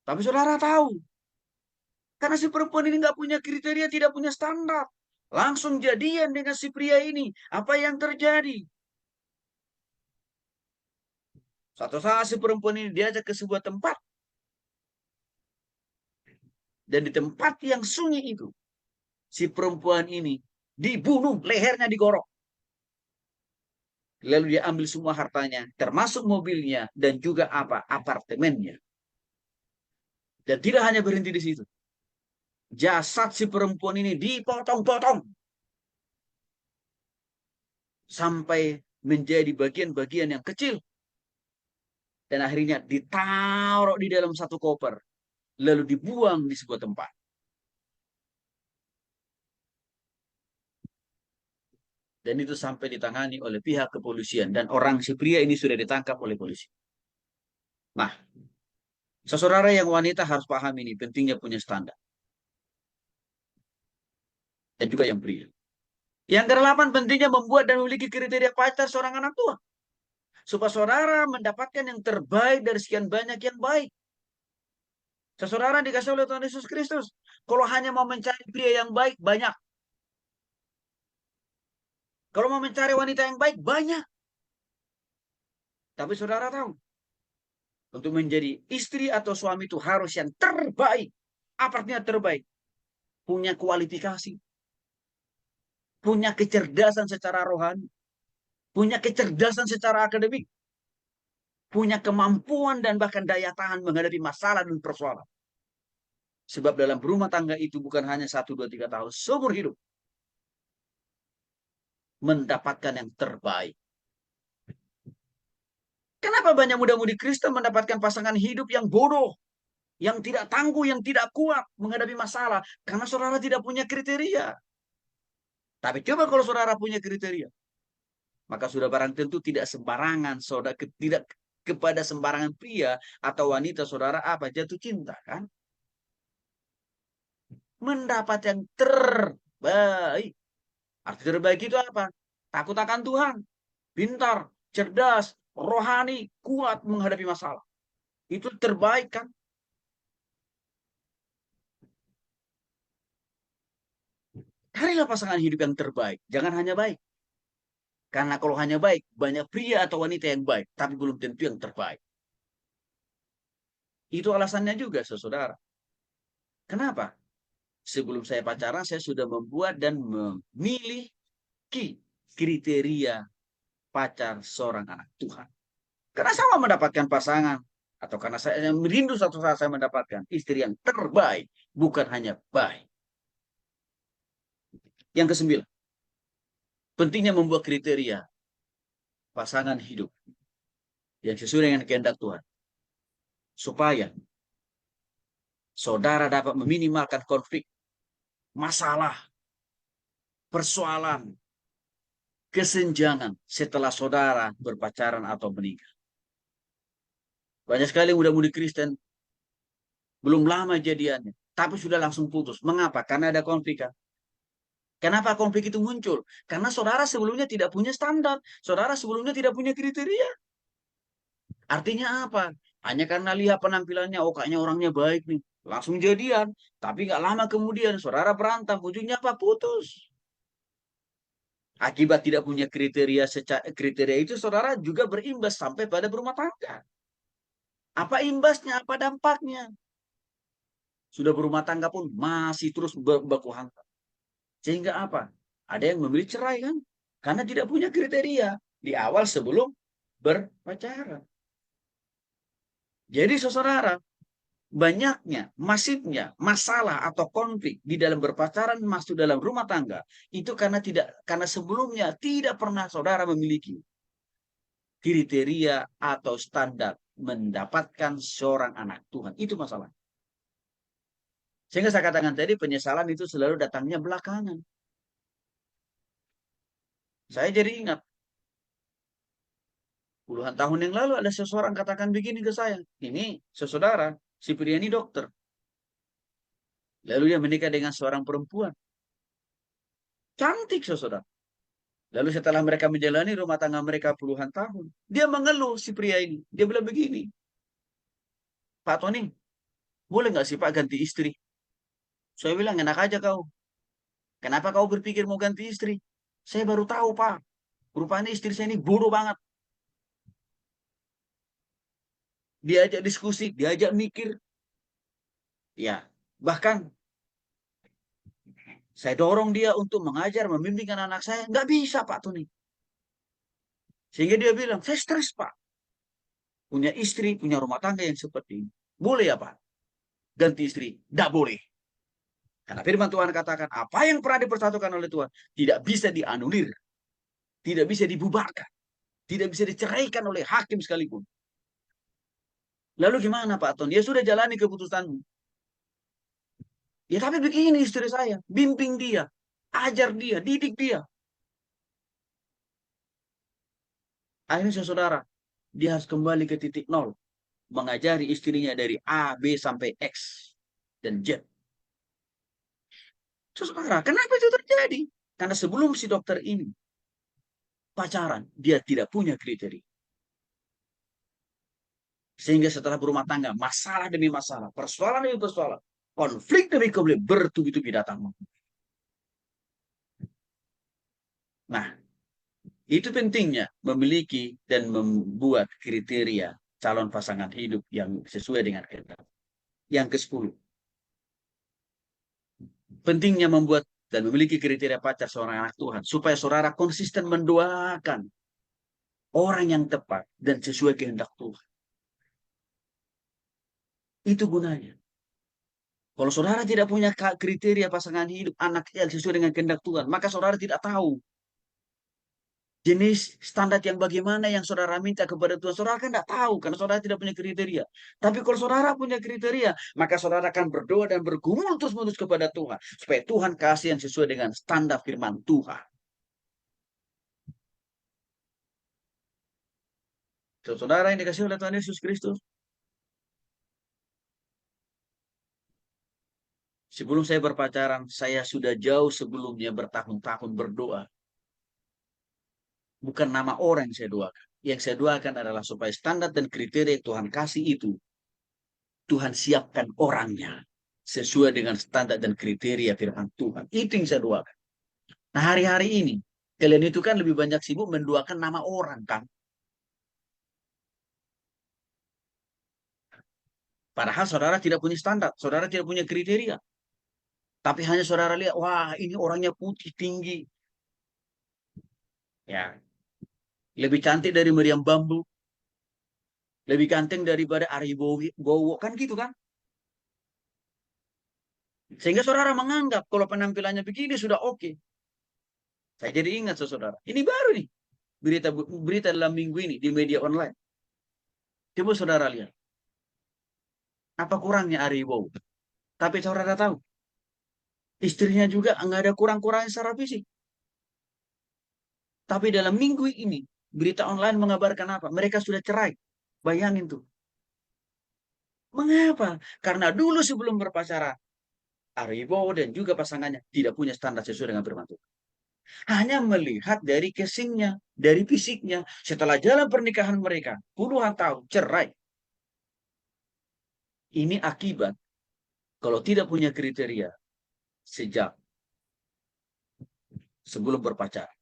Tapi saudara tahu, karena si perempuan ini nggak punya kriteria, tidak punya standar. Langsung jadian dengan si pria ini. Apa yang terjadi? Suatu saat si perempuan ini diajak ke sebuah tempat. Dan di tempat yang sunyi itu, si perempuan ini dibunuh, lehernya digorok. Lalu dia ambil semua hartanya, termasuk mobilnya dan juga apa? Apartemennya. Dan tidak hanya berhenti di situ. Jasad si perempuan ini dipotong-potong sampai menjadi bagian-bagian yang kecil. Dan akhirnya ditaruh di dalam satu koper. Lalu dibuang di sebuah tempat. Dan itu sampai ditangani oleh pihak kepolisian. Dan orang si pria ini sudah ditangkap oleh polisi. Nah, saudara yang wanita harus paham ini. Pentingnya punya standar. Dan juga yang pria. Yang ke-8, pentingnya membuat dan memiliki kriteria pacar seorang anak tua. Supaya saudara mendapatkan yang terbaik dari sekian banyak yang baik. Saudara dikasih oleh Tuhan Yesus Kristus. Kalau hanya mau mencari pria yang baik, banyak. Kalau mau mencari wanita yang baik, banyak. Tapi saudara tahu, untuk menjadi istri atau suami itu harus yang terbaik. Apa artinya terbaik? Punya kualifikasi. Punya kecerdasan secara rohani. Punya kecerdasan secara akademik. Punya kemampuan dan bahkan daya tahan menghadapi masalah dan persoalan. Sebab dalam rumah tangga itu bukan hanya 1, 2, 3 tahun. Seumur hidup. Mendapatkan yang terbaik. Kenapa banyak muda-mudi Kristen mendapatkan pasangan hidup yang bodoh, yang tidak tangguh, yang tidak kuat menghadapi masalah? Karena saudara tidak punya kriteria. Tapi coba kalau saudara punya kriteria, maka sudah barang tentu tidak sembarangan, saudara tidak kepada sembarangan pria atau wanita saudara apa jatuh cinta, kan? Mendapat yang terbaik. Arti terbaik itu apa? Takut akan Tuhan, pintar, cerdas, rohani, kuat menghadapi masalah. Itu terbaik, kan? Carilah pasangan hidup yang terbaik. Jangan hanya baik. Karena kalau hanya baik, banyak pria atau wanita yang baik, tapi belum tentu yang terbaik. Itu alasannya juga, saudara. Kenapa? Sebelum saya pacaran, saya sudah membuat dan memiliki kriteria pacar seorang anak Tuhan. Karena sama mendapatkan pasangan, atau karena saya merindu satu saat saya mendapatkan istri yang terbaik, bukan hanya baik. Yang ke-9, pentingnya membuat kriteria pasangan hidup yang sesuai dengan kehendak Tuhan. Supaya saudara dapat meminimalkan konflik, masalah, persoalan, kesenjangan setelah saudara berpacaran atau menikah. Banyak sekali muda-mudi Kristen belum lama jadiannya, tapi sudah langsung putus. Mengapa? Karena ada konflik, kan? Kenapa konflik itu muncul? Karena saudara sebelumnya tidak punya standar. Saudara sebelumnya tidak punya kriteria. Artinya apa? Hanya karena lihat penampilannya, oh kayaknya orangnya baik nih. Langsung jadian. Tapi nggak lama kemudian, saudara berantem. Ujungnya apa? Putus. Akibat tidak punya kriteria itu, saudara juga berimbas sampai pada berumah tangga. Apa imbasnya? Apa dampaknya? Sudah berumah tangga pun masih terus berbaku hantam. Sehingga apa? Ada yang memilih cerai kan? Karena tidak punya kriteria di awal sebelum berpacaran. Jadi saudara, banyaknya, masifnya masalah atau konflik di dalam berpacaran masuk dalam rumah tangga itu karena sebelumnya tidak pernah saudara memiliki kriteria atau standar mendapatkan seorang anak Tuhan. Itu masalah. Sehingga saya katakan tadi penyesalan itu selalu datangnya belakangan. Saya jadi ingat puluhan tahun yang lalu ada seseorang katakan begini ke saya. Ini saudara, si pria ini dokter. Lalu dia menikah dengan seorang perempuan. Cantik saudara. Lalu setelah mereka menjalani rumah tangga mereka puluhan tahun. Dia mengeluh si pria ini. Dia bilang begini. Pak Tony, boleh nggak sih Pak ganti istri? Saya bilang enak aja kau. Kenapa kau berpikir mau ganti istri? Saya baru tahu Pak. Rupanya istri saya ini bodoh banget. Diajak diskusi, diajak mikir. Ya, bahkan saya dorong dia untuk mengajar, membimbing anak saya. Nggak bisa Pak Tony. Sehingga dia bilang, saya stres Pak. Punya istri, punya rumah tangga yang seperti ini. Boleh ya Pak? Ganti istri? Nggak boleh. Karena firman Tuhan katakan, apa yang pernah dipersatukan oleh Tuhan tidak bisa dianulir, tidak bisa dibubarkan, tidak bisa diceraikan oleh hakim sekalipun. Lalu gimana Pak Ton? Ya sudah jalani keputusanmu. Ya tapi begini istri saya, bimbing dia, ajar dia, didik dia. Akhirnya saudara, dia harus kembali ke titik nol, mengajari istrinya dari A, B sampai X dan Z. Saudara, kenapa itu terjadi? Karena sebelum si dokter ini pacaran, dia tidak punya kriteria. Sehingga setelah berumah tangga, masalah demi masalah, persoalan demi persoalan, konflik demi konflik bertubi-tubi datang. Nah, itu pentingnya memiliki dan membuat kriteria calon pasangan hidup yang sesuai dengan kehendak. Yang ke-10, pentingnya membuat dan memiliki kriteria pacar seorang anak Tuhan supaya saudara konsisten mendoakan orang yang tepat dan sesuai kehendak Tuhan. Itu gunanya. Kalau saudara tidak punya kriteria pasangan hidup anak yang sesuai dengan kehendak Tuhan, maka saudara tidak tahu jenis standar yang bagaimana yang saudara minta kepada Tuhan. Saudara kan tidak tahu karena saudara tidak punya kriteria. Tapi kalau saudara punya kriteria, maka saudara akan berdoa dan bergumul terus-menerus kepada Tuhan. Supaya Tuhan kasih yang sesuai dengan standar firman Tuhan. Saudara yang dikasih oleh Tuhan Yesus Kristus. Sebelum saya berpacaran, saya sudah jauh sebelumnya bertahun-tahun berdoa. Bukan nama orang yang saya doakan. Yang saya doakan adalah supaya standar dan kriteria yang Tuhan kasih itu, Tuhan siapkan orangnya sesuai dengan standar dan kriteria firman Tuhan. Itu yang saya doakan. Nah hari-hari ini, kalian itu kan lebih banyak sibuk mendoakan nama orang kan. Padahal saudara tidak punya standar, saudara tidak punya kriteria. Tapi hanya saudara lihat, wah ini orangnya putih, tinggi. Ya, lebih cantik dari meriam bambu. Lebih ganteng daripada Ari Bowo. Kan gitu kan. Sehingga saudara menganggap kalau penampilannya begini sudah oke. Saya jadi ingat saudara. Ini baru nih. Berita dalam minggu ini di media online. Coba saudara lihat. Apa kurangnya Ari Bowo? Tapi saudara tahu. Istrinya juga nggak ada kurang-kurangnya secara fisik. Tapi dalam minggu ini. Berita online mengabarkan apa? Mereka sudah cerai. Bayangin tuh. Mengapa? Karena dulu sebelum berpacaran. Ari Bowo dan juga pasangannya tidak punya standar sesuai dengan firman Tuhan. Hanya melihat dari casingnya, dari fisiknya. Setelah jalan pernikahan mereka, puluhan tahun, cerai. Ini akibat kalau tidak punya kriteria sejak sebelum berpacaran.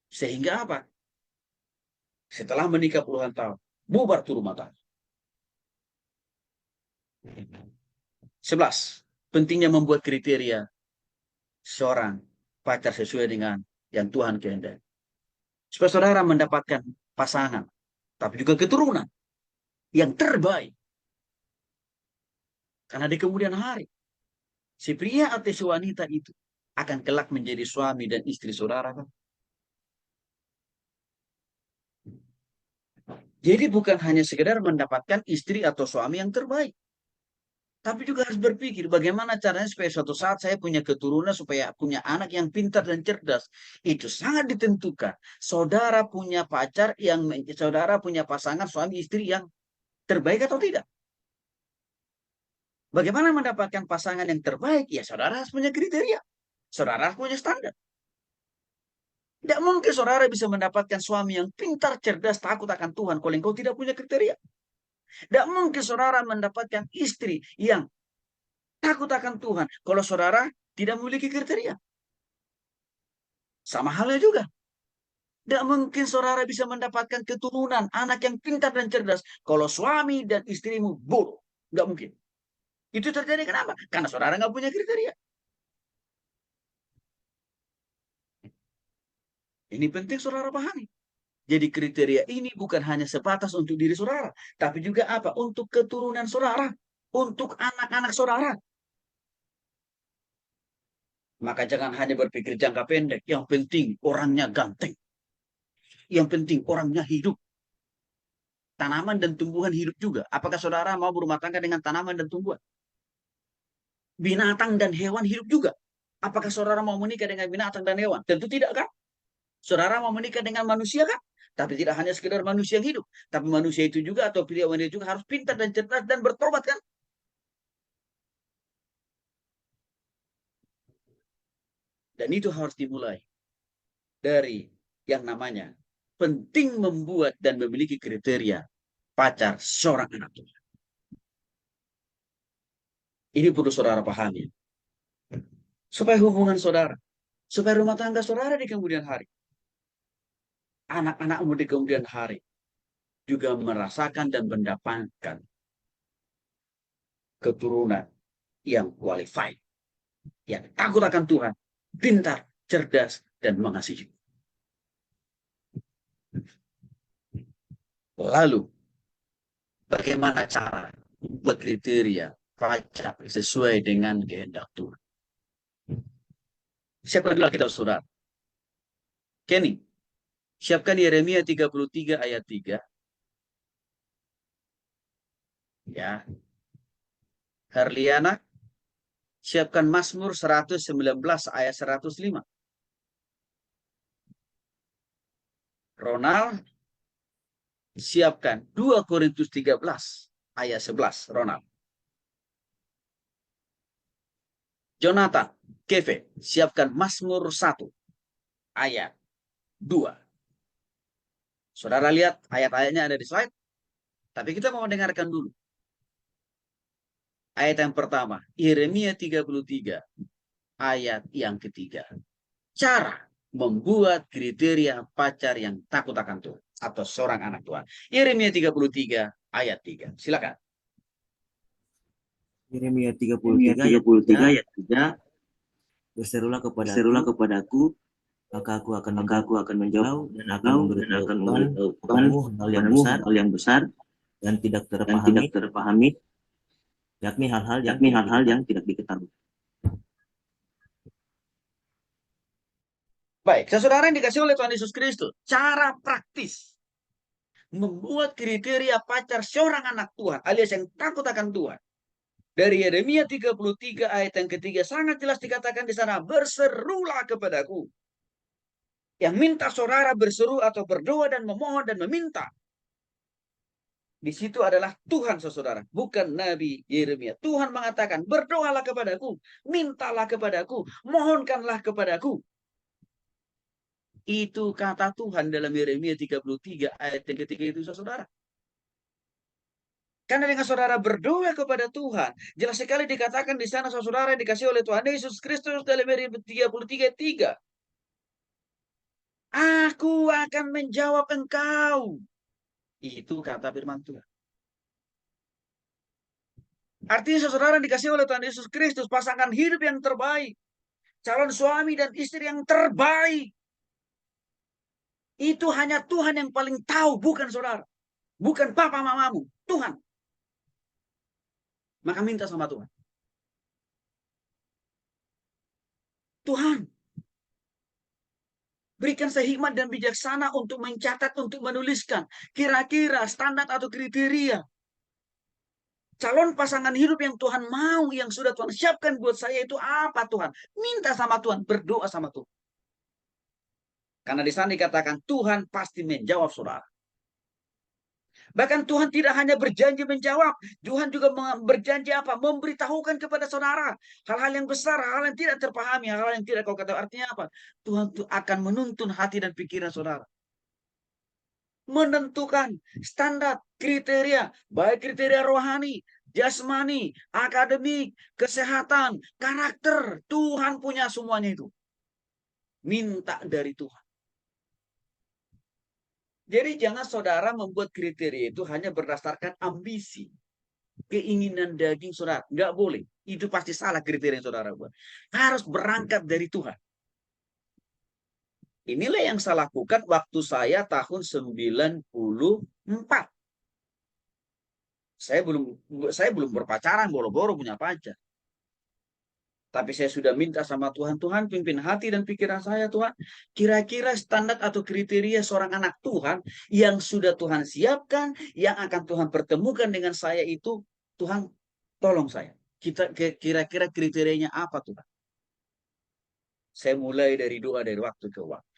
Sehingga apa? Setelah menikah puluhan tahun, bubar tuh rumah tangga. 11. Pentingnya membuat kriteria seorang pacar sesuai dengan yang Tuhan kehendaki. Supaya saudara mendapatkan pasangan, tapi juga keturunan yang terbaik. Karena di kemudian hari, si pria atau si wanita itu akan kelak menjadi suami dan istri saudara. Kan? Jadi bukan hanya sekedar mendapatkan istri atau suami yang terbaik. Tapi juga harus berpikir bagaimana caranya supaya suatu saat saya punya keturunan, supaya punya anak yang pintar dan cerdas. Itu sangat ditentukan. Saudara punya pacar saudara punya pasangan suami istri yang terbaik atau tidak. Bagaimana mendapatkan pasangan yang terbaik? Ya saudara harus punya kriteria. Saudara harus punya standar. Tidak mungkin saudara bisa mendapatkan suami yang pintar, cerdas, takut akan Tuhan kalau engkau tidak punya kriteria. Tidak mungkin saudara mendapatkan istri yang takut akan Tuhan kalau saudara tidak memiliki kriteria. Sama halnya juga. Tidak mungkin saudara bisa mendapatkan keturunan, anak yang pintar dan cerdas kalau suami dan istrimu bodoh. Tidak mungkin. Itu terjadi kenapa? Karena saudara nggak punya kriteria. Ini penting saudara pahami. Jadi kriteria ini bukan hanya sebatas untuk diri saudara, tapi juga apa? Untuk keturunan saudara, untuk anak-anak saudara. Maka jangan hanya berpikir jangka pendek. Yang penting orangnya ganteng. Yang penting orangnya hidup. Tanaman dan tumbuhan hidup juga. Apakah saudara mau berumah tangga dengan tanaman dan tumbuhan? Binatang dan hewan hidup juga. Apakah saudara mau menikah dengan binatang dan hewan? Tentu tidak kan? Saudara mau menikah dengan manusia kan? Tapi tidak hanya sekedar manusia yang hidup. Tapi manusia itu juga atau pria wanita juga harus pintar dan cerdas dan bertobat kan? Dan itu harus dimulai dari yang namanya penting membuat dan memiliki kriteria pacar seorang anak Tuhan. Ini perlu saudara pahami. Supaya hubungan saudara, supaya rumah tangga saudara di kemudian hari, anak-anakmu di kemudian hari, juga merasakan dan mendapatkan keturunan yang qualified, yang takut akan Tuhan, pintar, cerdas, dan mengasihi. Lalu, bagaimana cara membuat kriteria pacar sesuai dengan kehendak Tuhan? Siapkan dulu kita saudara. Kenny, siapkan Yeremia 33 ayat 3. Ya. Herliana, siapkan Mazmur 119 ayat 105. Ronald, siapkan 2 Korintus 13 ayat 11. Ronald. Jonathan, Keve, siapkan Mazmur 1 ayat 2. Saudara lihat ayat-ayatnya ada di slide. Tapi kita mau mendengarkan dulu. Ayat yang pertama, Yeremia 33 ayat yang ketiga. Cara membuat kriteria pacar yang takut akan Tuhan atau seorang anak Tuhan. Yeremia 33 ayat 3. Silakan. Yeremia 33 ayat 3. Berserulah kepadaku, maka aku akan menjawab dan akan memberitahukan kepadamu hal yang besar dan tidak terpahami, yakni hal-hal yang tidak diketahui. Baik, saudara yang dikasih oleh Tuhan Yesus Kristus, cara praktis membuat kriteria pacar seorang anak Tuhan alias yang takut akan Tuhan. Dari Yeremia 33 ayat yang ketiga sangat jelas dikatakan di sana, berserulah kepadaku. Yang minta saudara berseru atau berdoa dan memohon dan meminta. Di situ adalah Tuhan, saudara, bukan Nabi Yeremia. Tuhan mengatakan, berdoalah kepadaku, mintalah kepadaku, mohonkanlah kepadaku. Itu kata Tuhan dalam Yeremia 33 ayat yang ketiga itu, saudara. Karena dengan saudara berdoa kepada Tuhan, jelas sekali dikatakan di sana saudara yang dikasih oleh Tuhan Yesus Kristus dalam Matius 33:3. Aku akan menjawab engkau. Itu kata firman Tuhan. Artinya saudara yang dikasih oleh Tuhan Yesus Kristus, pasangan hidup yang terbaik. Calon suami dan istri yang terbaik. Itu hanya Tuhan yang paling tahu, bukan saudara. Bukan papa mamamu, Tuhan. Maka minta sama Tuhan. Tuhan, berikan saya hikmat dan bijaksana untuk mencatat, untuk menuliskan kira-kira standar atau kriteria calon pasangan hidup yang Tuhan mau, yang sudah Tuhan siapkan buat saya itu apa Tuhan. Minta sama Tuhan, berdoa sama Tuhan. Karena di sana dikatakan Tuhan pasti menjawab saudara. Bahkan Tuhan tidak hanya berjanji menjawab, Tuhan juga berjanji apa? Memberitahukan kepada saudara hal-hal yang besar, hal-hal yang tidak terpahami, hal-hal yang tidak kau ketahui. Artinya apa? Tuhan akan menuntun hati dan pikiran saudara. Menentukan standar, kriteria, baik kriteria rohani, jasmani, akademik, kesehatan, karakter. Tuhan punya semuanya itu. Minta dari Tuhan. Jadi jangan saudara membuat kriteria itu hanya berdasarkan ambisi, keinginan daging saudara. Nggak boleh. Itu pasti salah kriteria yang saudara buat. Harus berangkat dari Tuhan. Inilah yang saya lakukan waktu saya tahun 94. Saya belum berpacaran, boro-boro punya pacar. Tapi saya sudah minta sama Tuhan, Tuhan pimpin hati dan pikiran saya Tuhan. Kira-kira standar atau kriteria seorang anak Tuhan yang sudah Tuhan siapkan, yang akan Tuhan pertemukan dengan saya itu, Tuhan tolong saya. Kira-kira kriterianya apa Tuhan? Saya mulai dari doa dari waktu ke waktu.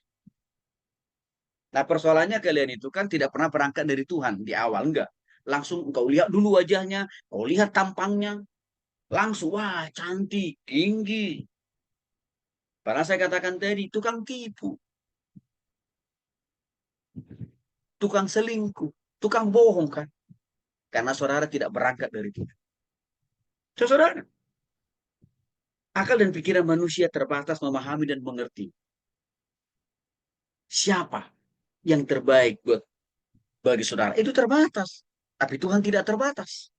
Nah persoalannya kalian itu kan tidak pernah berangkat dari Tuhan di awal, enggak. Langsung engkau lihat dulu wajahnya, kau lihat tampangnya, langsung, wah cantik, tinggi. Padahal saya katakan tadi, tukang tipu. Tukang selingkuh. Tukang bohong kan. Karena saudara tidak berangkat dari Tuhan. Saudara, akal dan pikiran manusia terbatas memahami dan mengerti. Siapa yang terbaik bagi saudara? Itu terbatas. Tapi Tuhan tidak terbatas.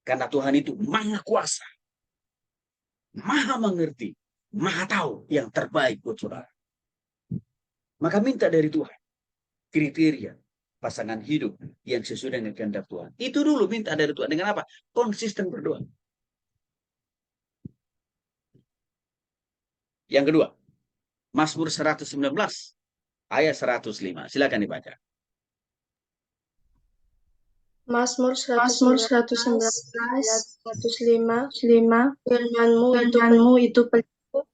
Karena Tuhan itu maha kuasa. Maha mengerti, maha tahu yang terbaik buat saudara. Maka minta dari Tuhan kriteria pasangan hidup yang sesuai dengan kehendak Tuhan. Itu dulu minta dari Tuhan. Dengan apa? Konsisten berdoa. Yang kedua, Mazmur 119 ayat 105. Silakan dibaca. Mazmur 119 ayat 105. Firman-Mu itu pelita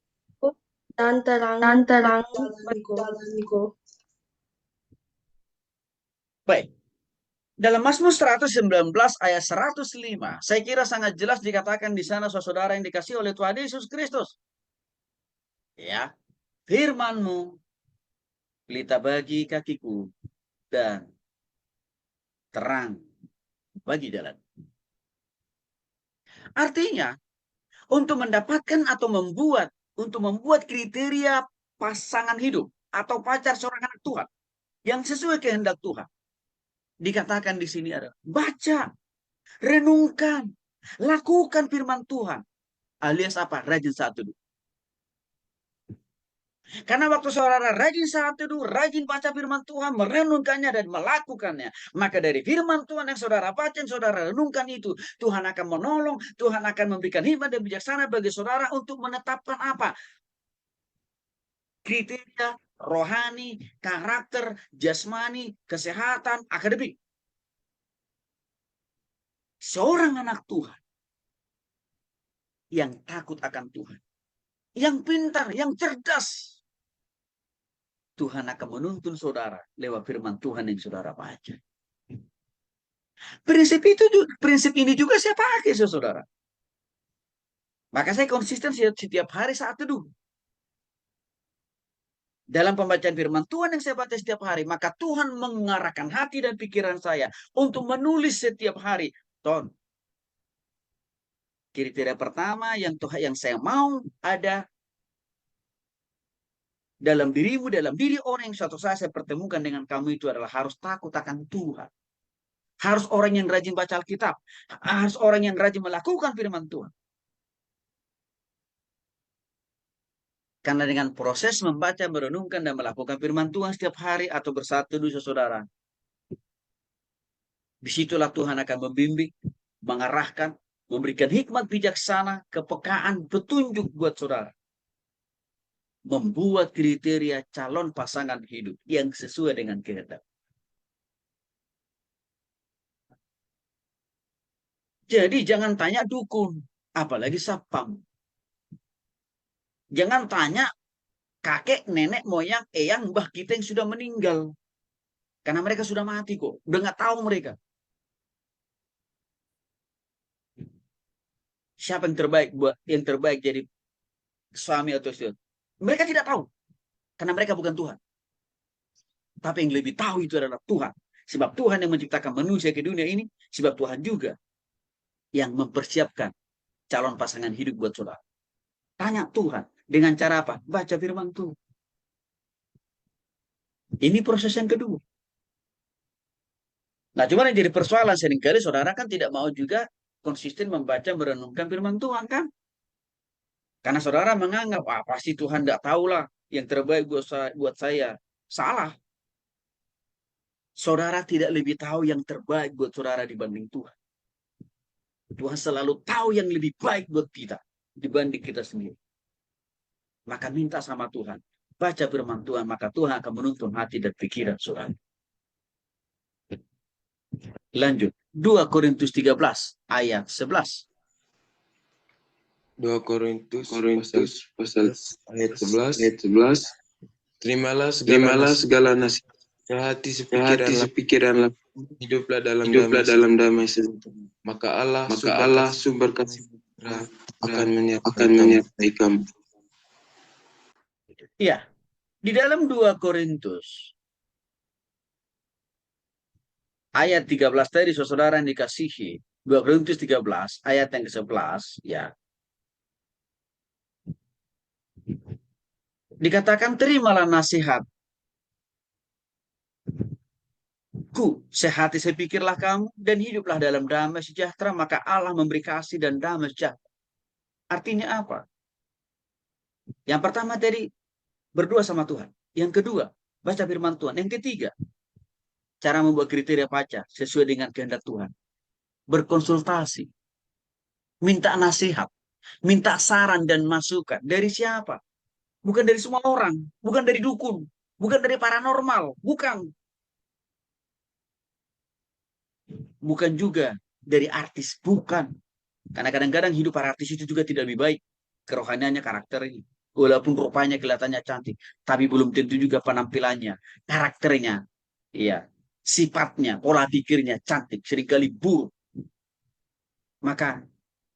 dan terang jalanku. Baik. Dalam Mazmur 119 ayat 105, saya kira sangat jelas dikatakan di sana saudara yang dikasih oleh Tuhan Yesus Kristus. Ya, firman-Mu pelita bagi kakiku dan terang bagi jalan. Artinya, untuk mendapatkan atau membuat kriteria pasangan hidup atau pacar seorang anak Tuhan yang sesuai kehendak Tuhan. Dikatakan di sini ada baca, renungkan, lakukan firman Tuhan. Alias apa? Rajin saat teduh. Karena waktu saudara rajin saat teduh, rajin baca firman Tuhan, merenungkannya dan melakukannya. Maka dari firman Tuhan yang saudara baca, yang saudara renungkan itu, Tuhan akan menolong, Tuhan akan memberikan hikmat dan bijaksana bagi saudara untuk menetapkan apa? Kriteria rohani, karakter, jasmani, kesehatan, akademik. Seorang anak Tuhan yang takut akan Tuhan, yang pintar, yang cerdas, Tuhan akan menuntun saudara lewat firman Tuhan yang saudara baca. Prinsip ini juga saya pakai, saudara. Maka saya konsisten setiap hari saat teduh. Dalam pembacaan firman Tuhan yang saya baca setiap hari, maka Tuhan mengarahkan hati dan pikiran saya untuk menulis setiap hari Ton. Kriteria pertama yang Tuhan yang saya mau ada dalam dirimu, dalam diri orang yang suatu saat saya pertemukan dengan kamu itu adalah harus takut akan Tuhan. Harus orang yang rajin baca Alkitab. Harus orang yang rajin melakukan firman Tuhan. Karena dengan proses membaca, merenungkan, dan melakukan firman Tuhan setiap hari atau bersatu dosa saudara, disitulah Tuhan akan membimbing, mengarahkan, memberikan hikmat bijaksana, kepekaan, petunjuk buat saudara. Membuat kriteria calon pasangan hidup yang sesuai dengan kehendak. Jadi jangan tanya dukun, apalagi sapam. Jangan tanya kakek, nenek, moyang, eyang, mbah kita yang sudah meninggal. Karena mereka sudah mati kok. Udah nggak tahu mereka. Siapa yang terbaik jadi suami atau istri? Mereka tidak tahu. Karena mereka bukan Tuhan. Tapi yang lebih tahu itu adalah Tuhan. Sebab Tuhan yang menciptakan manusia ke dunia ini. Sebab Tuhan juga yang mempersiapkan calon pasangan hidup buat saudara. Tanya Tuhan. Dengan cara apa? Baca firman Tuhan. Ini proses yang kedua. Nah, cuma yang jadi persoalan seringkali saudara kan tidak mau juga konsisten membaca, merenungkan firman Tuhan kan? Karena saudara menganggap, pasti Tuhan tidak tahulah yang terbaik buat saya. Salah. Saudara tidak lebih tahu yang terbaik buat saudara dibanding Tuhan. Tuhan selalu tahu yang lebih baik buat kita dibanding kita sendiri. Maka minta sama Tuhan. Baca firman Tuhan, maka Tuhan akan menuntun hati dan pikiran saudara. Lanjut. 2 Korintus 13 ayat 11. 2 Korintus pasal ayat 11. Terimalah segala nasihat sehati sepikiranlah, hiduplah dalam damai sejahtera. Maka Allah sumber kasih akan menyertai kamu. Ya, di dalam 2 Korintus ayat 13 tadi saudara yang dikasihi, 2 Korintus 13 ayat yang ke-11 ya. Dikatakan terimalah nasihat. Sehati sepikirlah kamu dan hiduplah dalam damai sejahtera, maka Allah memberi kasih dan damai sejahtera. Artinya apa? Yang pertama tadi berdoa sama Tuhan. Yang kedua, baca firman Tuhan. Yang ketiga, cara membuat kriteria pacar sesuai dengan kehendak Tuhan. Berkonsultasi. Minta nasihat. Minta saran dan masukan. Dari siapa? Bukan dari semua orang. Bukan dari dukun. Bukan dari paranormal. Bukan. Bukan juga dari artis. Bukan. Karena kadang-kadang hidup para artis itu juga tidak lebih baik. Kerohaniannya, karakternya. Walaupun rupanya kelihatannya cantik, tapi belum tentu juga penampilannya, karakternya, iya, sifatnya, pola pikirnya cantik, seringkali buruk. Maka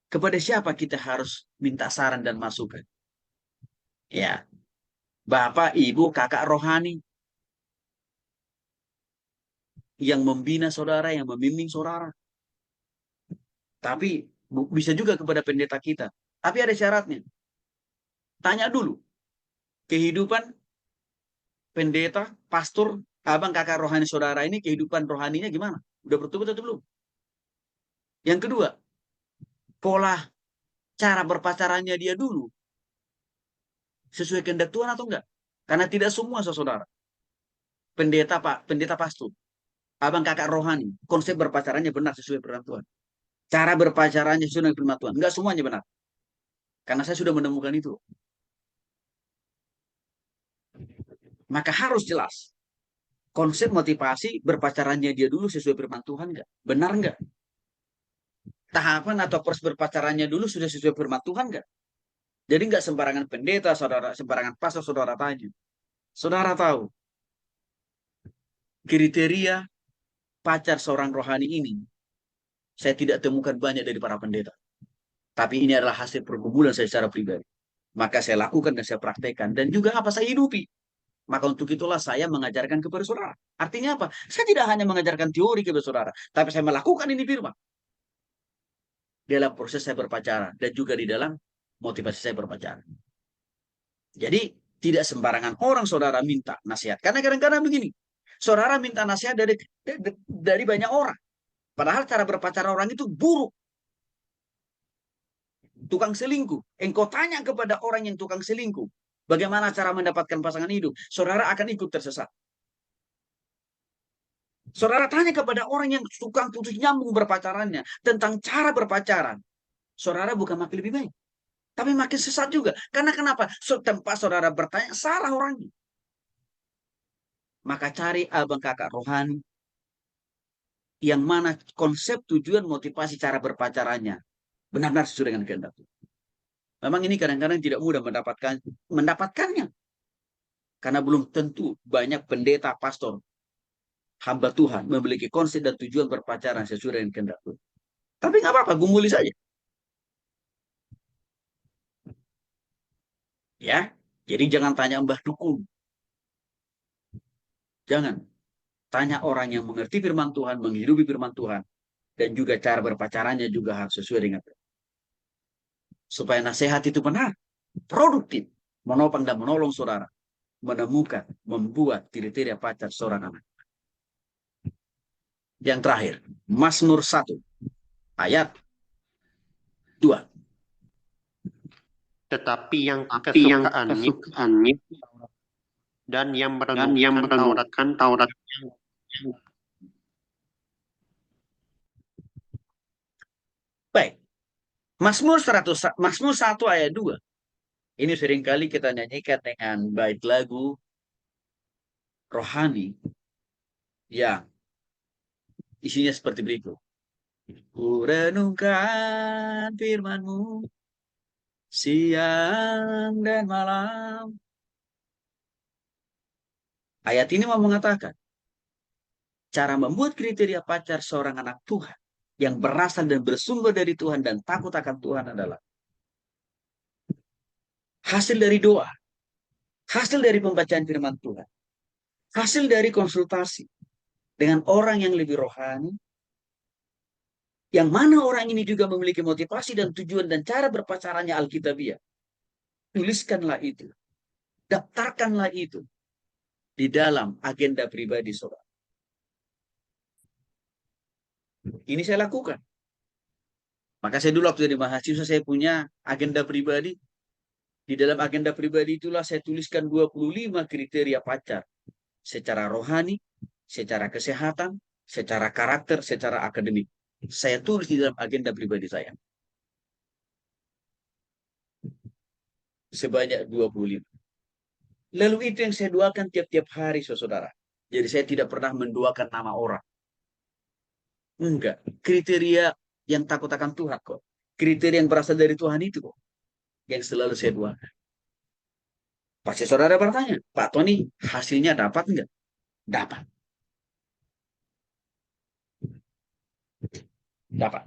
kepada siapa kita harus minta saran dan masukan? Ya, bapak, ibu, kakak rohani yang membina saudara, yang membimbing saudara. Tapi bisa juga kepada pendeta kita. Tapi ada syaratnya. Tanya dulu kehidupan pendeta, pastor, abang, kakak rohani saudara ini, kehidupan rohaninya gimana? Udah bertobat atau belum? Yang kedua, pola cara berpacarannya dia dulu sesuai kehendak Tuhan atau enggak? Karena tidak semua saudara. Pendeta pastor, abang, kakak rohani, konsep berpacarannya benar sesuai firman Tuhan. Cara berpacarannya sesuai dengan firman Tuhan. Enggak semuanya benar. Karena saya sudah menemukan itu. Maka harus jelas. Konsep motivasi berpacarannya dia dulu sesuai firman Tuhan enggak? Benar enggak? Tahapan atau proses berpacarannya dulu sudah sesuai firman Tuhan enggak? Jadi enggak sembarangan pendeta, saudara, sembarangan pastor saudara tanya. Saudara tahu, kriteria pacar seorang rohani ini, saya tidak temukan banyak dari para pendeta. Tapi ini adalah hasil pergumulan saya secara pribadi. Maka saya lakukan dan saya praktekkan. Dan juga apa saya hidupi. Maka untuk itulah saya mengajarkan kepada saudara. Artinya apa? Saya tidak hanya mengajarkan teori kepada saudara. Tapi saya melakukan ini firman. dalam proses saya berpacaran dan juga di dalam motivasi saya berpacaran. Jadi tidak sembarangan orang saudara minta nasihat. Karena kadang-kadang begini, saudara minta nasihat dari banyak orang. Padahal cara berpacaran orang itu buruk. Tukang selingkuh. Engkau tanya kepada orang yang tukang selingkuh, bagaimana cara mendapatkan pasangan hidup, saudara akan ikut tersesat. Saudara tanya kepada orang yang tukang putus nyambung berpacarannya tentang cara berpacaran, saudara bukan makin lebih baik, tapi makin sesat juga. Karena kenapa? Tempat saudara bertanya, salah orangnya. Maka cari abang kakak rohani yang mana konsep, tujuan, motivasi, cara berpacarannya benar-benar sesuai dengan kehendak Tuhan. Memang ini kadang-kadang tidak mudah mendapatkannya. Karena belum tentu banyak pendeta, pastor, hamba Tuhan memiliki konsep dan tujuan berpacaran sesuai dengan kehendak Tuhan. Tapi nggak apa-apa, gumuli saja. Ya, jadi jangan tanya mbah dukun. Jangan. Tanya orang yang mengerti firman Tuhan, menghidupi firman Tuhan, dan juga cara berpacarannya juga harus sesuai dengan Tuhan. Supaya nasihat itu benar, produktif, menopang dan menolong saudara menemukan, membuat kriteria pacar seorang anak. Yang terakhir, Mazmur 1 ayat 2. Tetapi yang kesukaannya dan yang merenungkan Taurat Baik. Mazmur 1 ayat 2. Ini seringkali kita nyanyikan dengan bait lagu rohani yang isinya seperti berikut. Ku renungkan firman-Mu siang dan malam. Ayat ini mau mengatakan cara membuat kriteria pacar seorang anak Tuhan yang berasal dan bersumber dari Tuhan dan takut akan Tuhan adalah hasil dari doa, hasil dari pembacaan firman Tuhan, hasil dari konsultasi dengan orang yang lebih rohani, yang mana orang ini juga memiliki motivasi dan tujuan dan cara berpacarannya Alkitabiah. Tuliskanlah itu, daftarkanlah itu di dalam agenda pribadi saudara. Ini saya lakukan. Maka saya dulu waktu jadi mahasiswa saya punya agenda pribadi. Di dalam agenda pribadi itulah saya tuliskan 25 kriteria pacar. Secara rohani, secara kesehatan, secara karakter, secara akademik. Saya tulis di dalam agenda pribadi saya. Sebanyak 25. Lalu itu yang saya doakan tiap-tiap hari saudara. Jadi saya tidak pernah mendoakan nama orang. Enggak. Kriteria yang takut akan Tuhan kok. Kriteria yang berasal dari Tuhan itu kok. Yang selalu saya doakan. Pasti saudara bertanya, Pak Tony, hasilnya dapat enggak? Dapat. Dapat.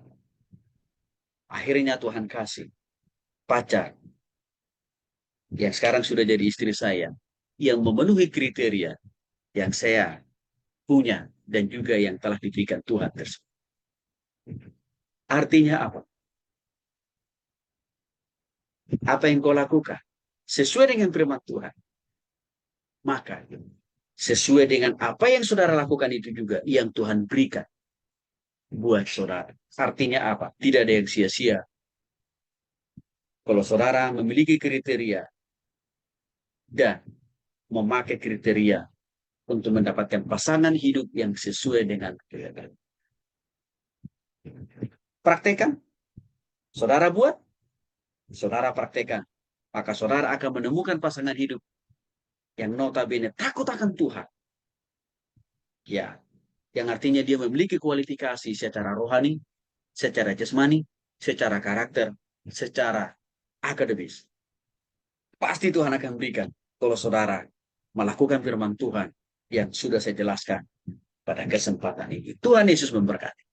Akhirnya Tuhan kasih pacar yang sekarang sudah jadi istri saya, yang memenuhi kriteria yang saya punya dan juga yang telah diberikan Tuhan tersebut. Artinya apa? Apa yang kau lakukan sesuai dengan firman Tuhan, maka sesuai dengan apa yang saudara lakukan itu juga yang Tuhan berikan buat saudara. Artinya apa? Tidak ada yang sia-sia. Kalau saudara memiliki kriteria dan memakai kriteria untuk mendapatkan pasangan hidup yang sesuai dengan kehendak. Praktekkan. Saudara buat, saudara praktekkan. Maka saudara akan menemukan pasangan hidup yang notabene takut akan Tuhan. Ya, yang artinya dia memiliki kualifikasi secara rohani, secara jasmani, secara karakter, secara akademis. Pasti Tuhan akan berikan kalau saudara melakukan firman Tuhan yang sudah saya jelaskan pada kesempatan ini. Tuhan Yesus memberkati.